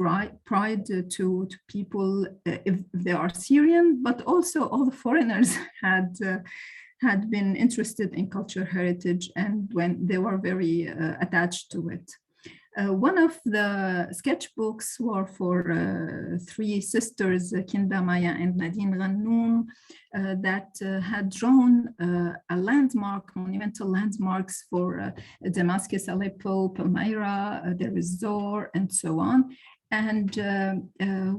pride to people if they are Syrian, but also all the foreigners had been interested in cultural heritage and when they were very attached to it. One of the sketchbooks were for three sisters, Kinda, Maya, and Nadine Ghannoum, that had drawn a landmark, monumental landmarks for Damascus, Aleppo, Palmyra, Deir ez-Zor, and so on. And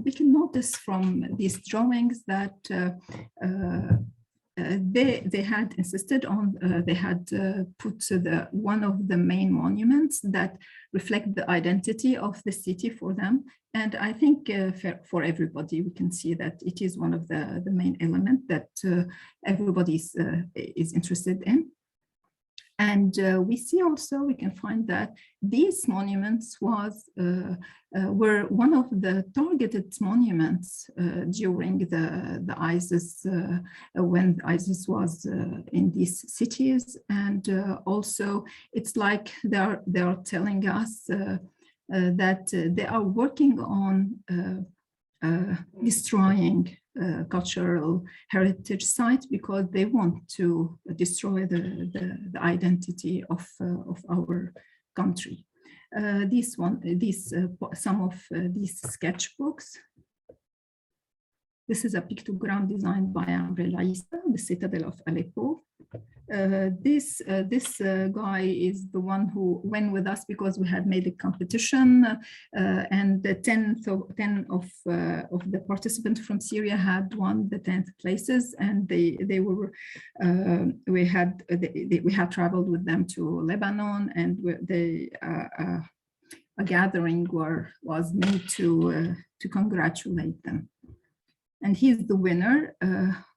we can notice from these drawings that they had insisted on, they had put one of the main monuments that reflect the identity of the city for them. And I think for everybody, we can see that it is one of the main elements that everybody is interested in. And we see also, we can find that these monuments were one of the targeted monuments during the ISIS, when ISIS was in these cities. And also it's like they are telling us that they are working on destroying cultural heritage sites because they want to destroy the identity of our country. Some of these sketchbooks This is a pictogram designed by Amr El Isa, the citadel of Aleppo. This guy is the one who went with us because we had made a competition, and the 10 of the participants from Syria had won the 10th places, and we had traveled with them to Lebanon, and a gathering was made to congratulate them. And he's the winner.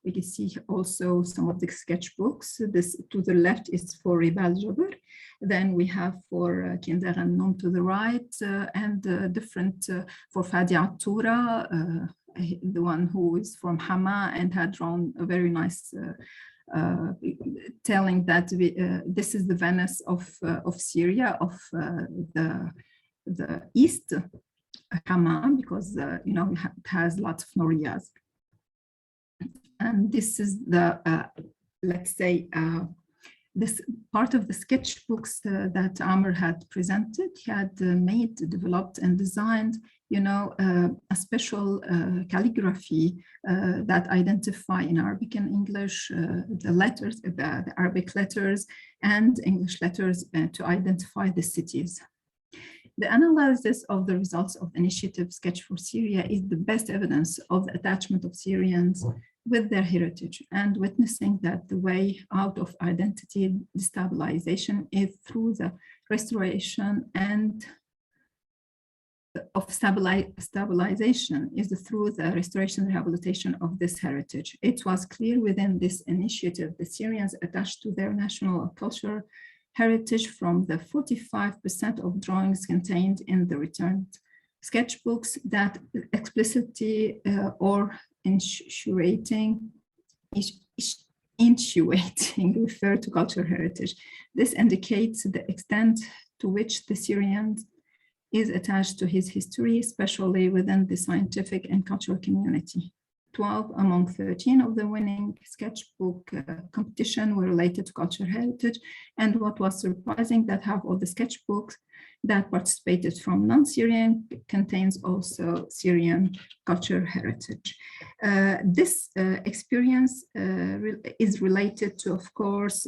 We can see also some of the sketchbooks. This to the left is for Ribal Jabr. Then we have for Kinder and Nom to the right, and different for Fadi Attura, the one who is from Hama and had drawn a very nice telling that this is the Venice of Syria, of the east, Hama, because you know, it has lots of Noriyas. And this is the let's say this part of the sketchbooks that Amr had presented. He had developed and designed, you know, a special calligraphy that identify in Arabic and English the letters, the Arabic letters and English letters to identify the cities. The analysis of the results of the initiative Sketch for Syria is the best evidence of the attachment of Syrians with their heritage, and witnessing that the way out of identity destabilization is through the restoration and of stabilization is through the restoration and rehabilitation of this heritage. It was clear within this initiative the Syrians attached to their national culture heritage from the 45% of drawings contained in the returned sketchbooks that explicitly or intuiting refer to cultural heritage. This indicates the extent to which the Syrian is attached to his history, especially within the scientific and cultural community. 12 among 13 of the winning sketchbook competition were related to cultural heritage. And what was surprising, that half of the sketchbooks that participated from non-Syrian contains also Syrian cultural heritage. This experience is related to, of course,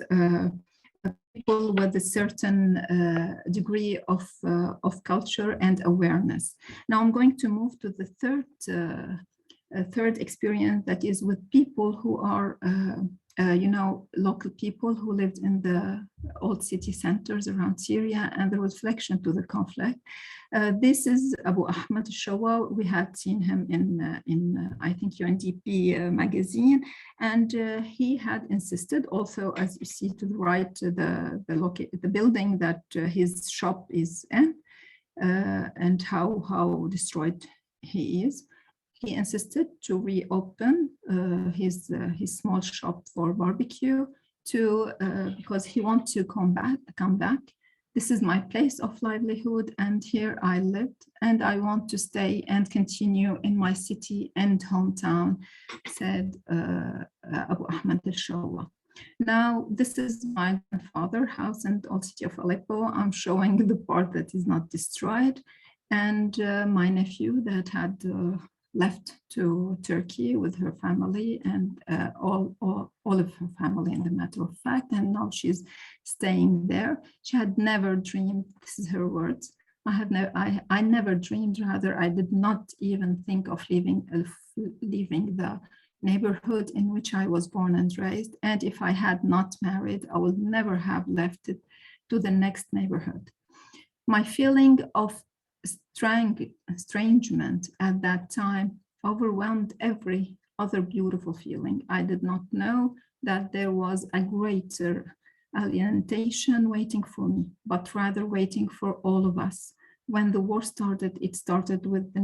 people with a certain degree of culture and awareness. Now I'm going to move to the third experience, that is with people who are, you know, local people who lived in the old city centers around Syria and the reflection to the conflict. This is Abu Ahmed Al-Shawa. We had seen him in I think UNDP magazine, and he had insisted also, as you see to the right, the building that his shop is in, and how destroyed he is. He insisted to reopen his small shop for barbecue because he wants to come back. This is my place of livelihood, and here I lived, and I want to stay and continue in my city and hometown, said Abu Ahmed Al-Shawa. Now, this is my grandfather's house in the old city of Aleppo. I'm showing the part that is not destroyed, and my nephew that had left to Turkey with her family and all of her family, in the matter of fact, and now she's staying there. She had never dreamed, this is her words, I never dreamed, rather I did not even think of leaving the neighborhood in which I was born and raised, and if I had not married, I would never have left it to the next neighborhood. My feeling of estrangement at that time overwhelmed every other beautiful feeling. I did not know that there was a greater alienation waiting for me, but rather waiting for all of us. When the war started, it started with the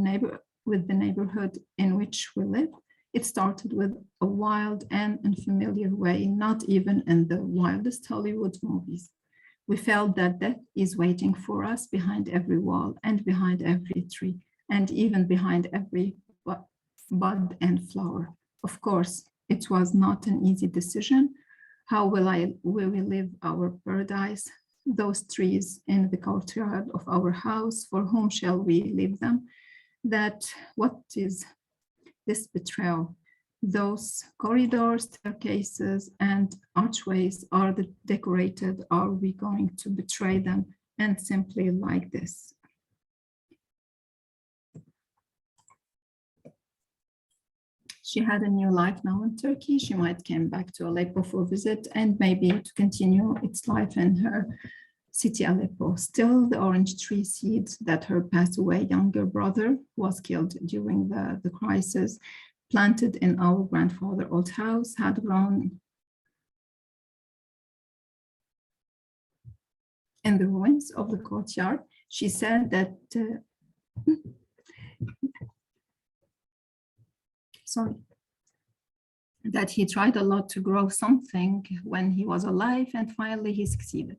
neighborhood in which we live. It started with a wild and unfamiliar way, not even in the wildest Hollywood movies. We felt that death is waiting for us behind every wall and behind every tree, and even behind every bud and flower. Of course, it was not an easy decision. How will we live our paradise? Those trees in the courtyard of our house, for whom shall we leave them? That what is this betrayal. Those corridors, staircases, and archways are decorated. Are we going to betray them? And simply like this. She had a new life now in Turkey. She might come back to Aleppo for a visit and maybe to continue its life in her city Aleppo. Still, the orange tree seeds that her passed away younger brother was killed during the crisis, planted in our grandfather's old house, had grown in the ruins of the courtyard. She said that that he tried a lot to grow something when he was alive, and finally he succeeded.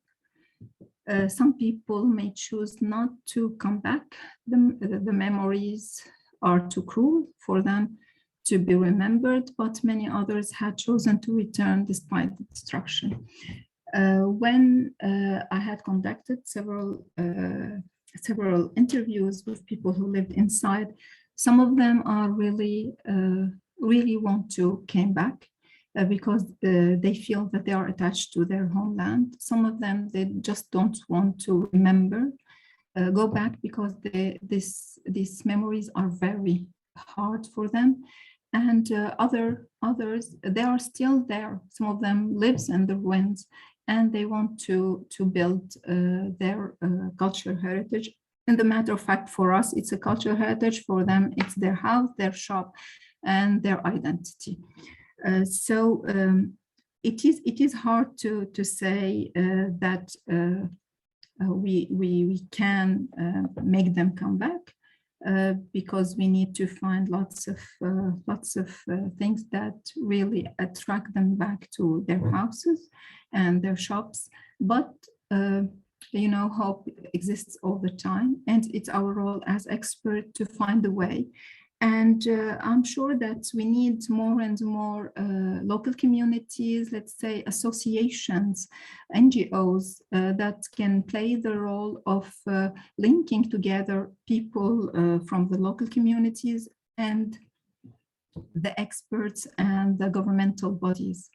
Some people may choose not to come back. The memories are too cruel for them to be remembered, but many others had chosen to return despite the destruction. When I had conducted several interviews with people who lived inside, some of them are really want to come back because they feel that they are attached to their homeland. Some of them, they just don't want to remember, go back because these memories are very hard for them. And others, they are still there. Some of them lives in the ruins and they want to build their cultural heritage. And the matter of fact, for us, it's a cultural heritage. For them, it's their house, their shop, and their identity. So it is hard to say that we can make them come back because we need to find lots of things that really attract them back to their houses and their shops. But you know, hope exists all the time, and it's our role as experts to find a way. And I'm sure that we need more and more local communities, let's say associations, NGOs that can play the role of linking together people from the local communities and the experts and the governmental bodies.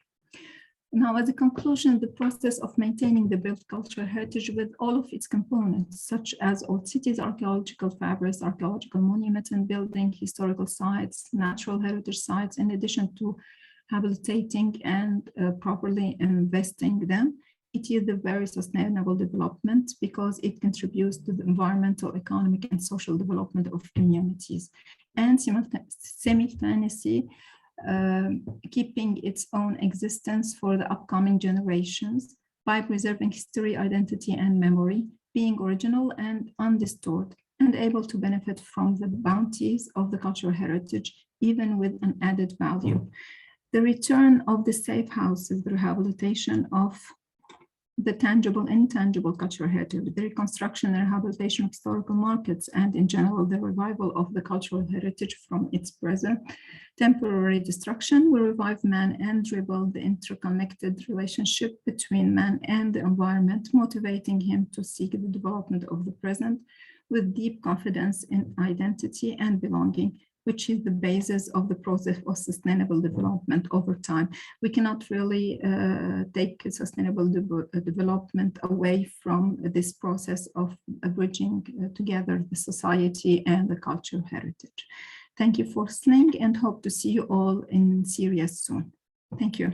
Now, as a conclusion, the process of maintaining the built cultural heritage with all of its components, such as old cities, archaeological fabrics, archaeological monuments and building, historical sites, natural heritage sites, in addition to habilitating and properly investing them, it is the very sustainable development because it contributes to the environmental, economic, and social development of communities. And simultaneously, keeping its own existence for the upcoming generations by preserving history, identity, and memory, being original and undistorted, and able to benefit from the bounties of the cultural heritage, even with an added value. The return of the safe houses, the rehabilitation of the tangible and intangible cultural heritage, the reconstruction and rehabilitation of historical markets, and in general, the revival of the cultural heritage from its present temporary destruction will revive man and rebuild the interconnected relationship between man and the environment, motivating him to seek the development of the present with deep confidence in identity and belonging, which is the basis of the process of sustainable development over time. We cannot really take sustainable development away from this process of bridging together the society and the cultural heritage. Thank you for listening and hope to see you all in Syria soon. Thank you.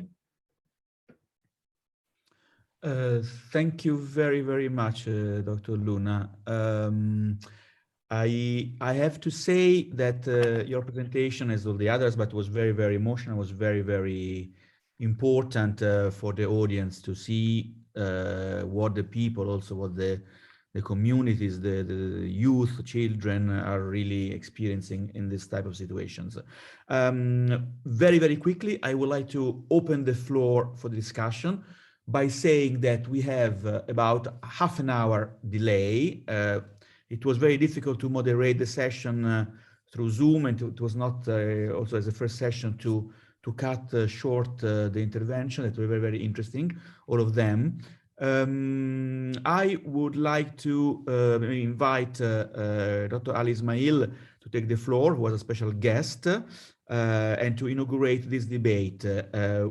Thank you very, very much, Dr. Luna. I have to say that your presentation, as all the others, but was very, very emotional, was very, very important for the audience to see what the people, also what the communities, the youth, children are really experiencing in this type of situations. Very, very quickly, I would like to open the floor for the discussion by saying that we have about half an hour delay. It was very difficult to moderate the session through Zoom, and it was not also as a first session to cut short the intervention. That were very, very interesting, all of them. I would like to invite Dr. Ali Ismail to take the floor, who was a special guest, and to inaugurate this debate.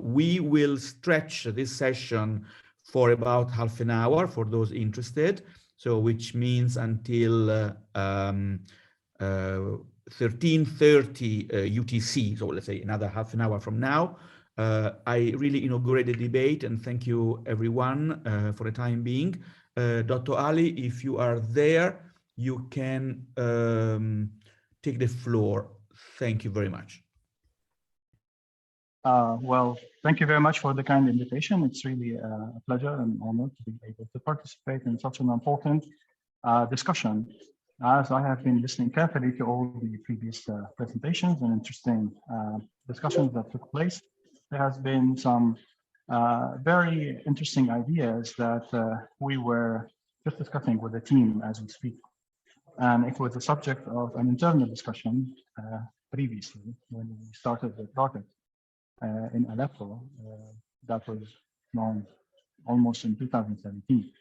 We will stretch this session for about half an hour for those interested, so which means until 13:30 UTC, so let's say another half an hour from now. I really inaugurate the debate, and thank you everyone for the time being. Dr. Ali, if you are there, you can take the floor. Thank you very much. Well, thank you very much for the kind invitation. It's really a pleasure and honor to be able to participate in such an important discussion. As I have been listening carefully to all the previous presentations and interesting discussions that took place, there has been some very interesting ideas that we were just discussing with the team as we speak. And it was the subject of an internal discussion previously when we started the project in Aleppo, that was known almost in 2017.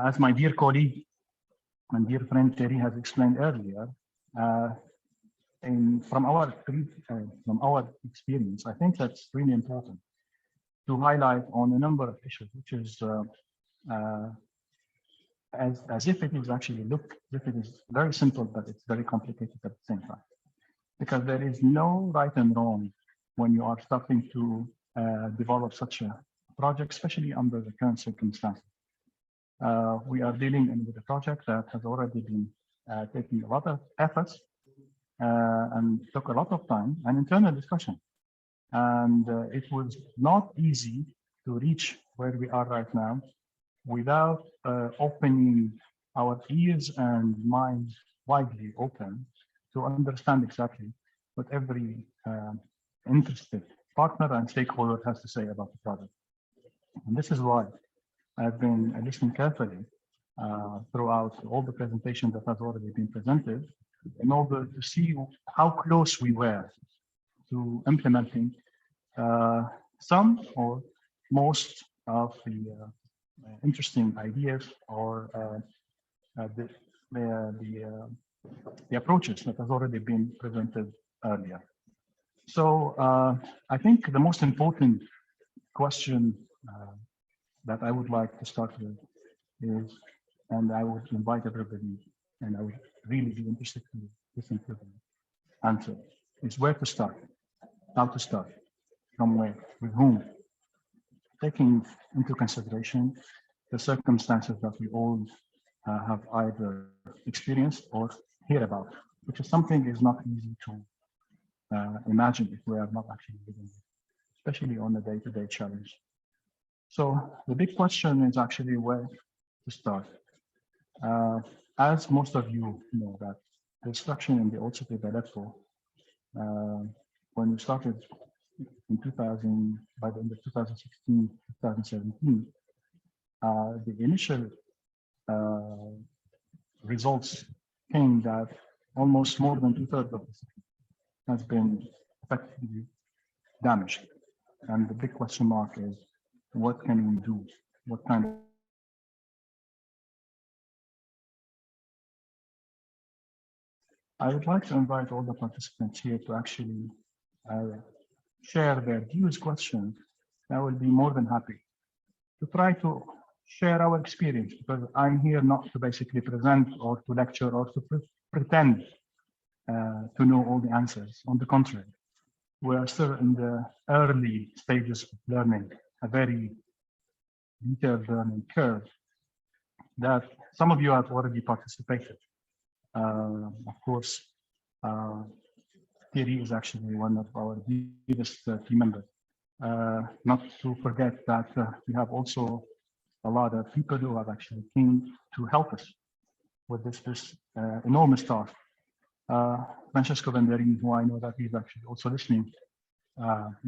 As my dear colleague and dear friend Terry has explained earlier, from our experience, I think that's really important to highlight on a number of issues, which is as if it is actually if it is very simple, but it's very complicated at the same time, because there is no right and wrong when you are starting to develop such a project, especially under the current circumstances. We are dealing with a project that has already been taking a lot of efforts and took a lot of time and internal discussion. And it was not easy to reach where we are right now without opening our ears and minds widely open to understand exactly what every interested partner and stakeholder has to say about the project. And this is why I've been listening carefully throughout all the presentations that have already been presented in order to see how close we were to implementing some or most of the interesting ideas or the approaches that has already been presented earlier. So I think the most important question that I would like to start with is, and I would invite everybody, and I would really be interested to listen to the answer, is where to start, how to start, from where, with whom, taking into consideration the circumstances that we all have either experienced or hear about, which is something is not easy to imagine if we are not actually living it, especially on a day-to-day challenge. So the big question is actually where to start. As most of you know, that the destruction in the old city of Aleppo, when we started in 2000, by the end of 2016, 2017, the initial results came that almost more than 2/3 of the city has been effectively damaged. And the big question mark is, what can we do? What kind of I would like to invite all the participants here to actually share their views, questions. I will be more than happy to try to share our experience, because I'm here not to basically present or to lecture or to pretend to know all the answers. On the contrary, we are still in the early stages of learning, a very detailed learning curve that some of you have already participated. Of course, Thierry is actually one of our dearest team members. Not to forget that we have also a lot of people who have actually came to help us with this enormous task. Francesco Venderini, who I know that he's actually also listening,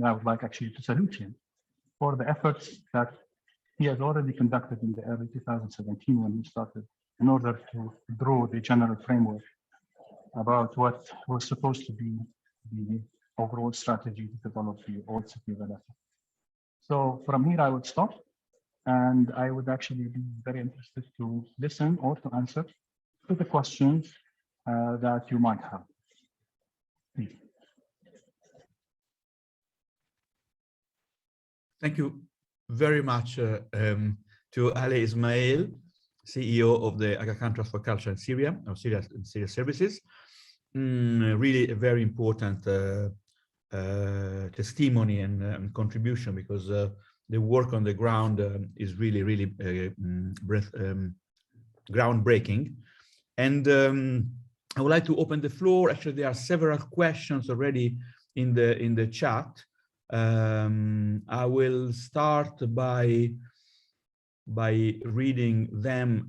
I would like actually to salute him for the efforts that he has already conducted in the early 2017 when we started, in order to draw the general framework about what was supposed to be the overall strategy to develop the old city of Aleppo. So from here I would stop And I would actually be very interested to listen or to answer to the questions that you might have. Please. Thank you very much to Ali Ismail, CEO of the Aga Khan Trust for Culture in Syria, or Syria Services. Really a very important testimony and contribution, because the work on the ground is really, really groundbreaking. And I would like to open the floor. Actually, there are several questions already in the chat. I will start by reading them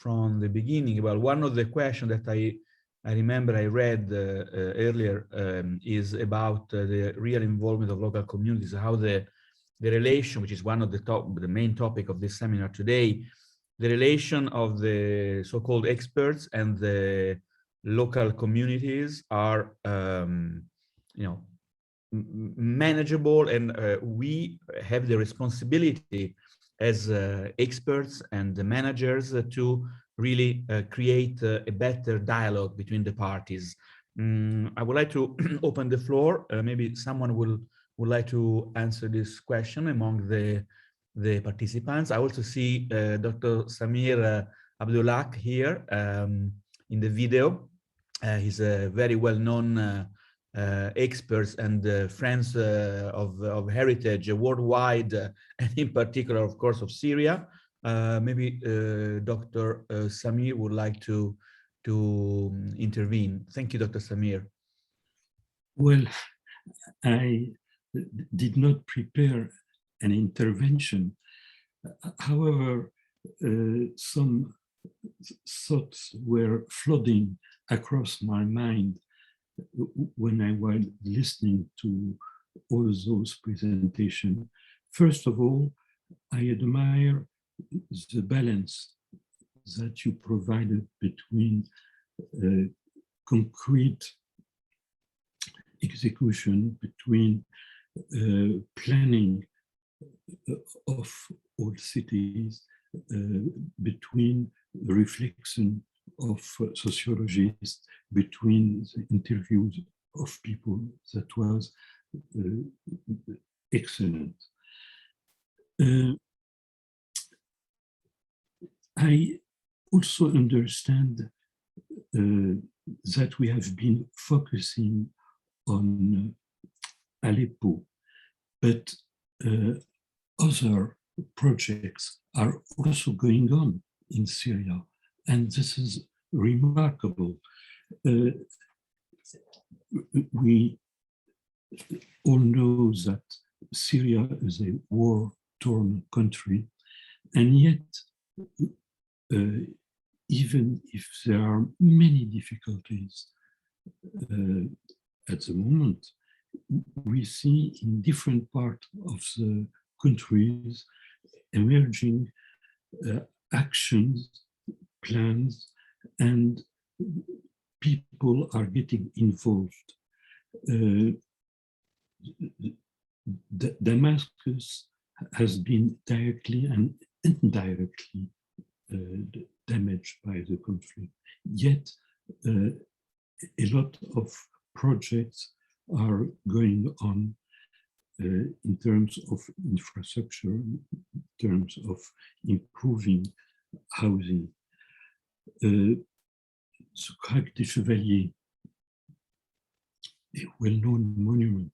from the beginning. Well, one of the questions that I remember I read earlier is about the real involvement of local communities, how the relation, which is one of the main topic of this seminar today, the relation of the so-called experts and the local communities are, manageable, and we have the responsibility as experts and the managers to really create a better dialogue between the parties. I would like to open the floor. Maybe someone would like to answer this question among the participants. I also see Dr. Samir Abdullah here in the video. He's a very well-known experts and friends of heritage worldwide, and in particular, of course, of Syria. Maybe Dr. Samir would like to intervene. Thank you, Dr. Samir. Well, I did not prepare an intervention. However, some thoughts were flooding across my mind when I was listening to all those presentations. First of all, I admire the balance that you provided between concrete execution, between planning of all cities, between reflection of sociologists, between the interviews of people. That was excellent. I also understand that we have been focusing on Aleppo, but other projects are also going on in Syria, and this is remarkable. We all know that Syria is a war-torn country, and yet, even if there are many difficulties at the moment, we see in different parts of the countries emerging actions, plans, and people are getting involved. Damascus has been directly and indirectly damaged by the conflict. Yet a lot of projects are going on in terms of infrastructure, in terms of improving housing. The Crac des Chevaliers, a well-known monument,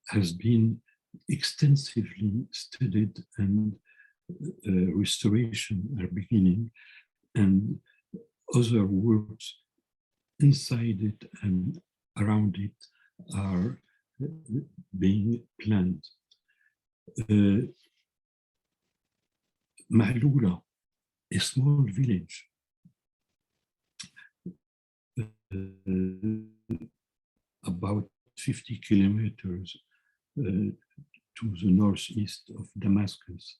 has been extensively studied, and restoration are beginning, and other works inside it and around it are being planned. Mahloula, a small village about 50 kilometers to the northeast of Damascus,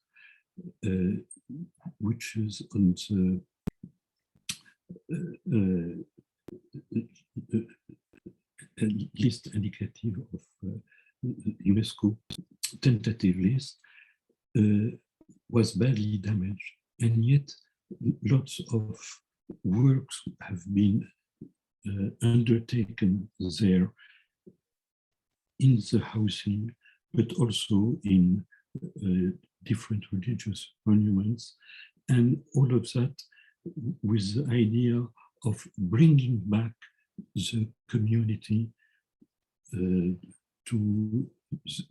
which is on the list indicative of UNESCO tentative list, was badly damaged, and yet lots of works have been undertaken there in the housing, but also in different religious monuments, and all of that with the idea of bringing back the community to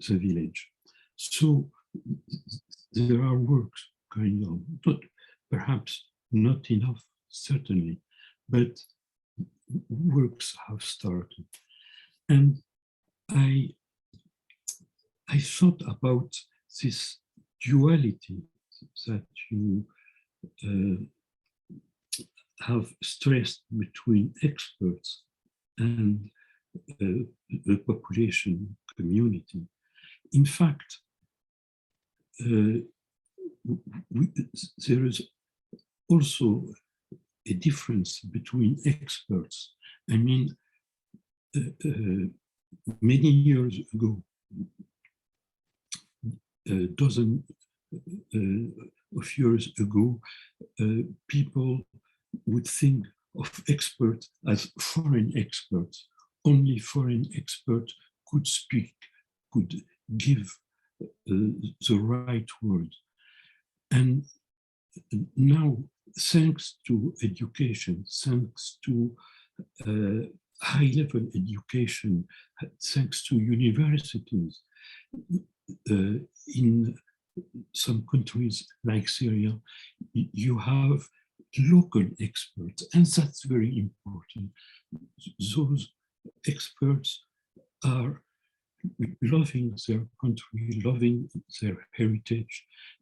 the village. So there are works going on, but perhaps not enough, certainly, but works have started. And I thought about this duality that you have stressed between experts and the population community. In fact, there is also a difference between experts. I mean, many years ago, a dozen of years ago, people would think of experts as foreign experts. Only foreign experts could speak, could give the right word. And now, thanks to education, thanks to high-level education, thanks to universities, in some countries like Syria, you have local experts, and that's very important. Those experts are loving their country, loving their heritage,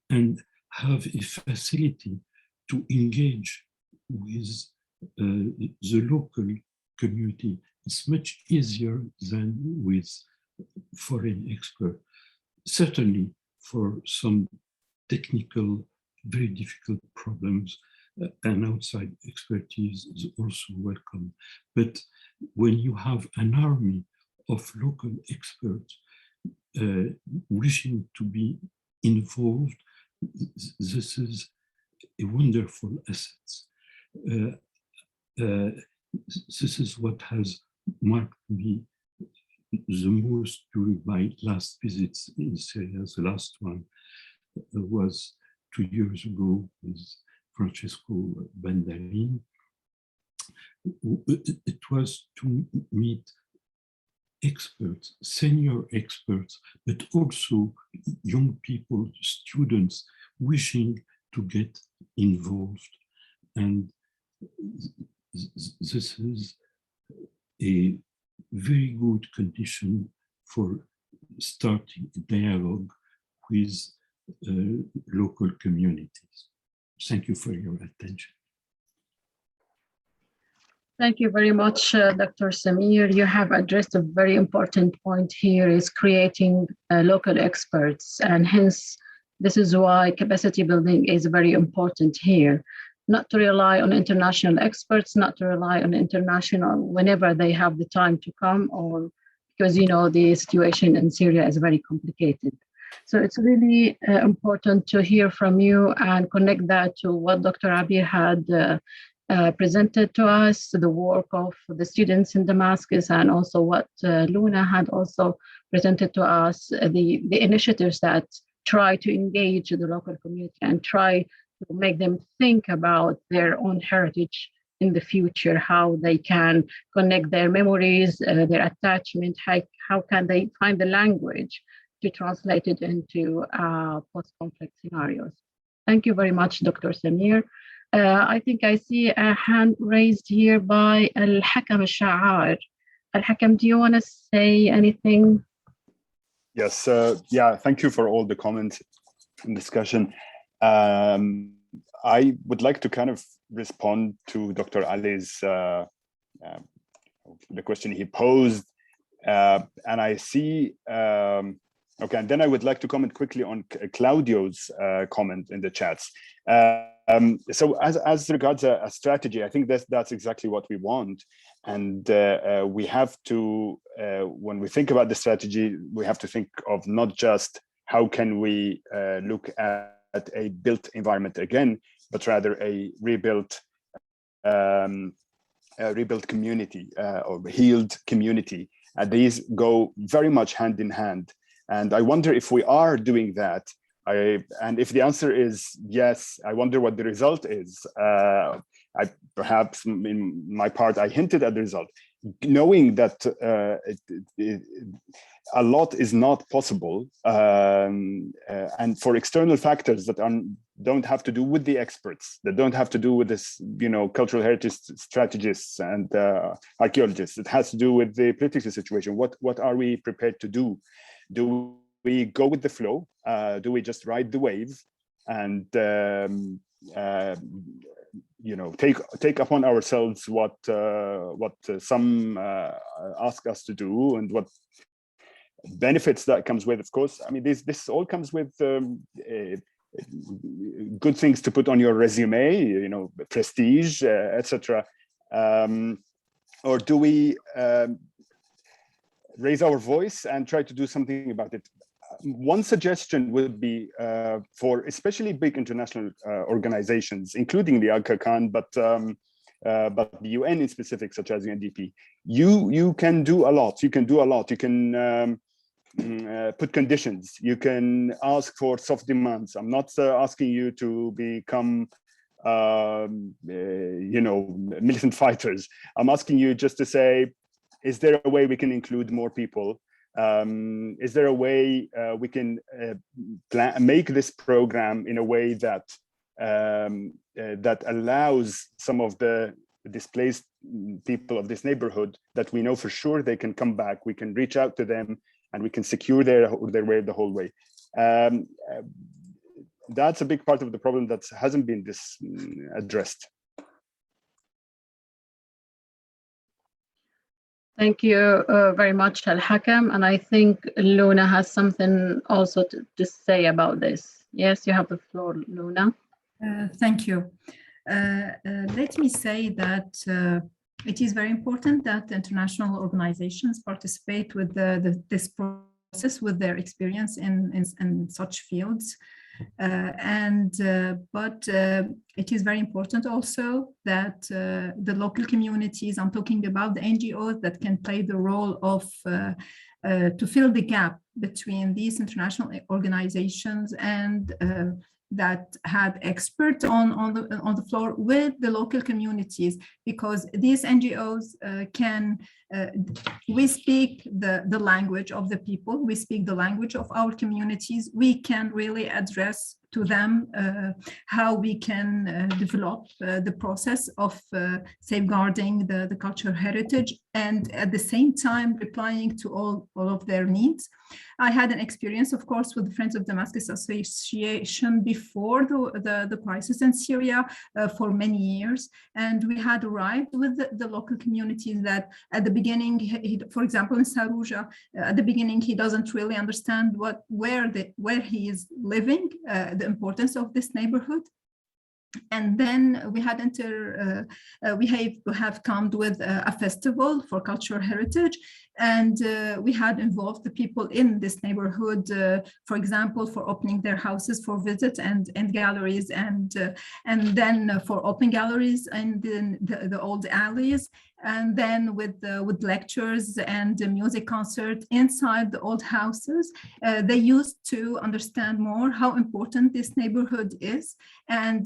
and have a facility to engage with the local community. It's much easier than with foreign experts. Certainly for some technical, very difficult problems, and outside expertise is also welcome. But when you have an army of local experts wishing to be involved, this is a wonderful asset. This is what has marked me the most during my last visits in Syria. The last one was 2 years ago with Francesco Bandarin. It was to meet experts, senior experts, but also young people, students wishing to get involved. And this is a very good condition for starting a dialogue with local communities. Thank you for your attention. Thank you very much, Dr. Samir. You have addressed a very important point here, is creating local experts. And hence, this is why capacity building is very important here. Not to rely on international experts, not to rely on international whenever they have the time to come, or because, you know, the situation in Syria is very complicated. So it's really important to hear from you and connect that to what Dr. Abir had presented to us, the work of the students in Damascus, and also what Luna had also presented to us, the initiatives that try to engage the local community and try to make them think about their own heritage in the future, how they can connect their memories, their attachment, how can they find the language to translate it into post-conflict scenarios. Thank you very much, Dr. Samir. I think I see a hand raised here by Al-Hakam Al-Sha'ar. Al-Hakam, do you want to say anything? Yes, yeah, thank you for all the comments and discussion. I would like to kind of respond to Dr. Ali's, the question he posed. And I see, okay, and then I would like to comment quickly on Claudio's comment in the chats. So as regards a strategy, I think that's exactly what we want. And we have to, when we think about the strategy, we have to think of not just how can we look at a built environment again, but rather a rebuilt community or healed community. And these go very much hand in hand. And I wonder if we are doing that. And if the answer is yes, I wonder what the result is. Perhaps in my part, I hinted at the result, knowing that a lot is not possible, and for external factors that don't have to do with the experts, that don't have to do with this, cultural heritage strategists and archaeologists. It has to do with the political situation. What are we prepared to do? Do we go with the flow? Do we just ride the wave and take upon ourselves what some ask us to do, and what benefits that comes with? Of course, I mean, this all comes with good things to put on your resume, prestige, etc. Or do we raise our voice and try to do something about it? One suggestion would be for especially big international organizations, including the Aga Khan, but the UN in specific, such as UNDP. You can do a lot. You can do a lot. You can put conditions. You can ask for soft demands. I'm not asking you to become militant fighters. I'm asking you just to say, is there a way we can include more people? Is there a way we can make this program in a way that that allows some of the displaced people of this neighborhood, that we know for sure they can come back, we can reach out to them, and we can secure their way the whole way? That's a big part of the problem that hasn't been addressed. Thank you very much, Al-Hakam. And I think Luna has something also to say about this. Yes, you have the floor, Luna. Thank you. Let me say that it is very important that international organizations participate with this process with their experience in such fields. But it is very important also that the local communities, I'm talking about the NGOs that can play the role of to fill the gap between these international organizations and that had experts on the floor with the local communities, because these NGOs we speak the language of the people, we speak the language of our communities. We can really address to them how we can develop the process of safeguarding the cultural heritage, and at the same time replying to all of their needs. I had an experience, of course, with the Friends of Damascus Association before the crisis in Syria for many years, and we had arrived with the local communities that at the beginning, for example, in Sarouja, at the beginning he doesn't really understand where he is living, the importance of this neighborhood. And then we had we have come with a festival for cultural heritage, and we had involved the people in this neighborhood, for example, for opening their houses for visits and galleries, and then for open galleries and the old alleys, and then with lectures and music concert inside the old houses. They used to understand more how important this neighborhood is, and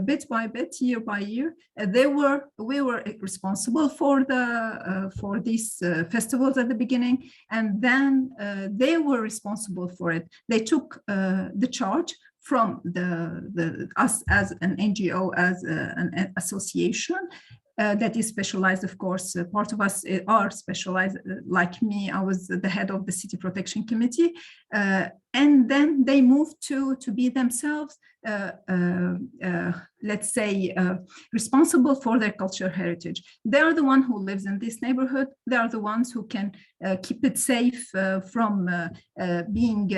bit by bit, year by year, we were responsible for these festivals at the beginning, and then they were responsible for it. They took the charge from us as an NGO, as an association. That is specialized, of course. Part of us are specialized, like me. I was the head of the City Protection Committee, and then they moved to be themselves, let's say, responsible for their cultural heritage. They are the one who lives in this neighborhood. They are the ones who can keep it safe from being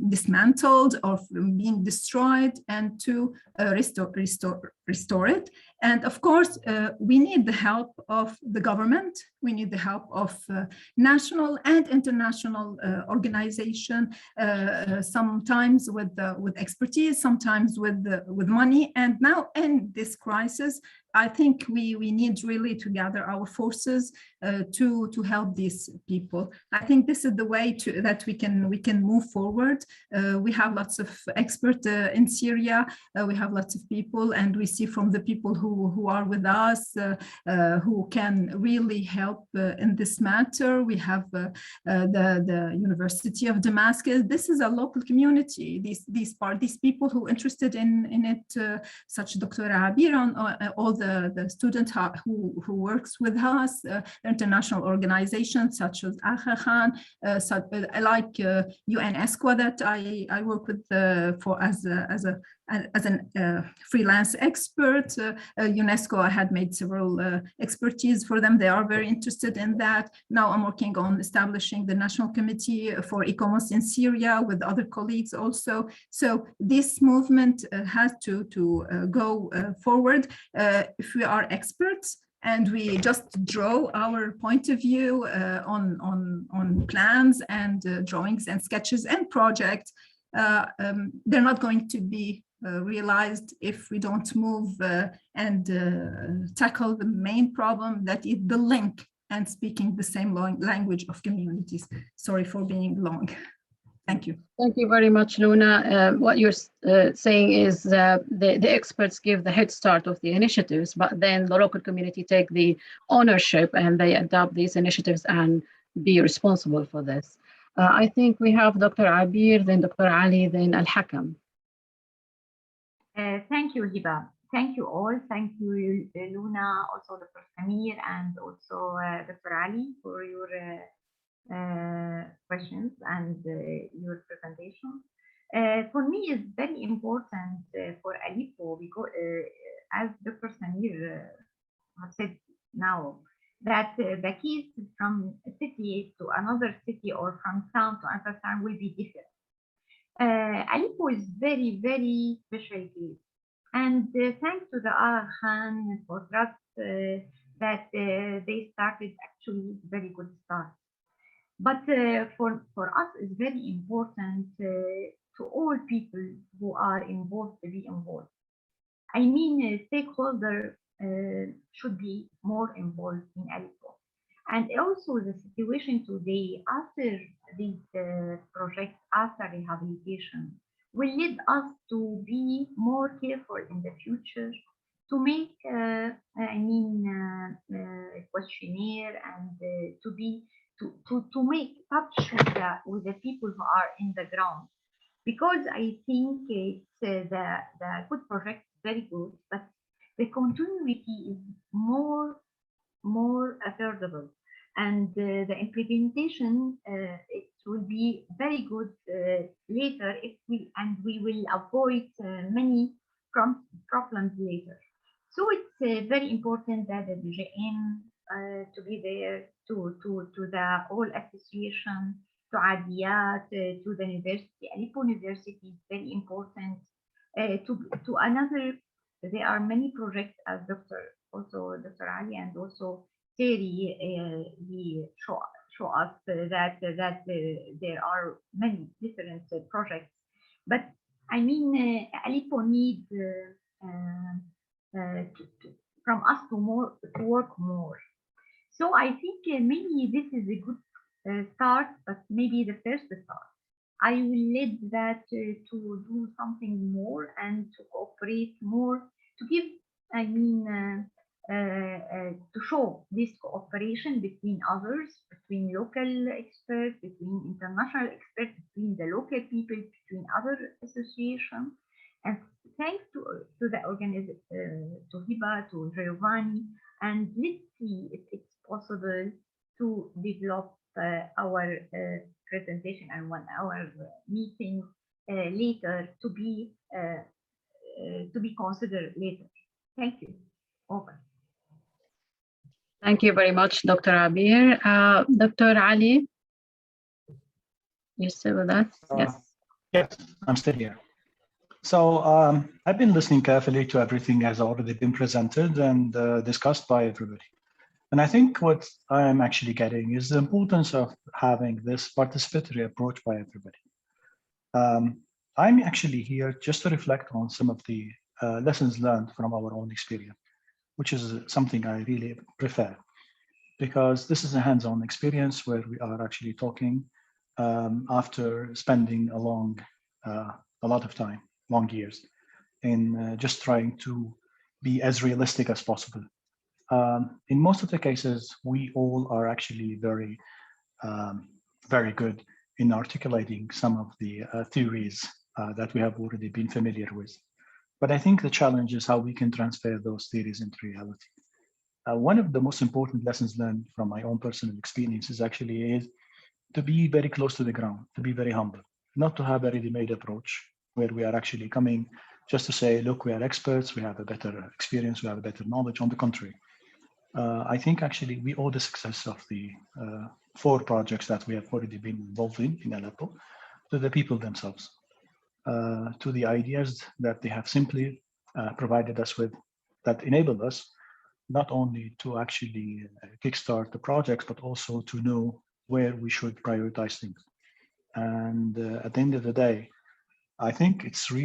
dismantled or from being destroyed, and to restore it. And of course, we need the help of the government. We need the help of national and international organization, sometimes with expertise, sometimes with money. And now in this crisis, I think we need really to gather our forces to help these people. I think this is the way that we can move forward. We have lots of experts in Syria. We have lots of people, and we see from the people who are with us who can really help in this matter. We have the University of Damascus. This is a local community. These people who are interested in it, such Dr. Abir, all the student who works with us, international organizations such as Aga Khan, like UNESCO that I work with as a freelance expert. UNESCO, I had made several expertise for them. They are very interested in that. Now I'm working on establishing the National Committee for ICOMOS in Syria with other colleagues also. So this movement has to go forward. If we are experts and we just draw our point of view on plans and drawings and sketches and projects, they're not going to be realized if we don't move and tackle the main problem, that is the link and speaking the same language of communities. Sorry for being long. Thank you. Thank you very much, Luna. What you're saying is the experts give the head start of the initiatives, but then the local community take the ownership and they adopt these initiatives and be responsible for this. I think we have Dr. Abir, then Dr. Ali, then Al-Hakam. Thank you, Hiba. Thank you all. Thank you, Luna, also Dr. Samir, and also Dr. Ali for your questions and your presentation. For me, it's very important for Aleppo because, as Dr. Samir has said now, that the keys from a city to another city or from town to another town will be different. Aleppo is very, very special case. And thanks to the Aga Khan for trust that they started actually very good start. But for us, it's very important to all people who are involved to be involved. I mean, stakeholders should be more involved in Aleppo. And also the situation today after these projects, after rehabilitation, will lead us to be more careful in the future to make, questionnaire and to make touch with the people who are in the ground. Because I think it's the good project is very good, but the continuity is more affordable, and the implementation it will be very good later if we will avoid many problems later. So it's very important that the DGM to be there to the whole association, to Adiyat, to the university. Aleppo University is very important. To another, there are many projects as Dr. Ali and also Terry he show us that there are many different projects. But I mean, Aleppo needs from us to work more. So I think maybe this is a good start, but maybe the first start. I will lead that to do something more and to cooperate more, to give, to show this cooperation between others, between local experts, between international experts, between the local people, between other associations. And thanks to the organization, to Hiba, to Giovanni, and let's see if it's possible to develop our presentation and 1 hour meeting later to be considered later. Thank you. Over. Thank you very much, Dr. Abir. Dr. Ali, you still with us? Yes. Yes, I'm still here. So I've been listening carefully to everything has already been presented and discussed by everybody. And I think what I am actually getting is the importance of having this participatory approach by everybody. I'm actually here just to reflect on some of the lessons learned from our own experience, which is something I really prefer, because this is a hands-on experience where we are actually talking after spending a lot of time, long years, in just trying to be as realistic as possible. In most of the cases, we all are actually very, very good in articulating some of the theories that we have already been familiar with. But I think the challenge is how we can transfer those theories into reality. One of the most important lessons learned from my own personal experiences actually is to be very close to the ground, to be very humble, not to have a ready-made approach where we are actually coming just to say, look, we are experts, we have a better experience, we have a better knowledge. On the contrary, I think actually we owe the success of the 4 projects that we have already been involved in Aleppo to the people themselves, to the ideas that they have simply provided us with, that enabled us not only to actually kickstart the projects, but also to know where we should prioritize things. And at the end of the day, I think it's really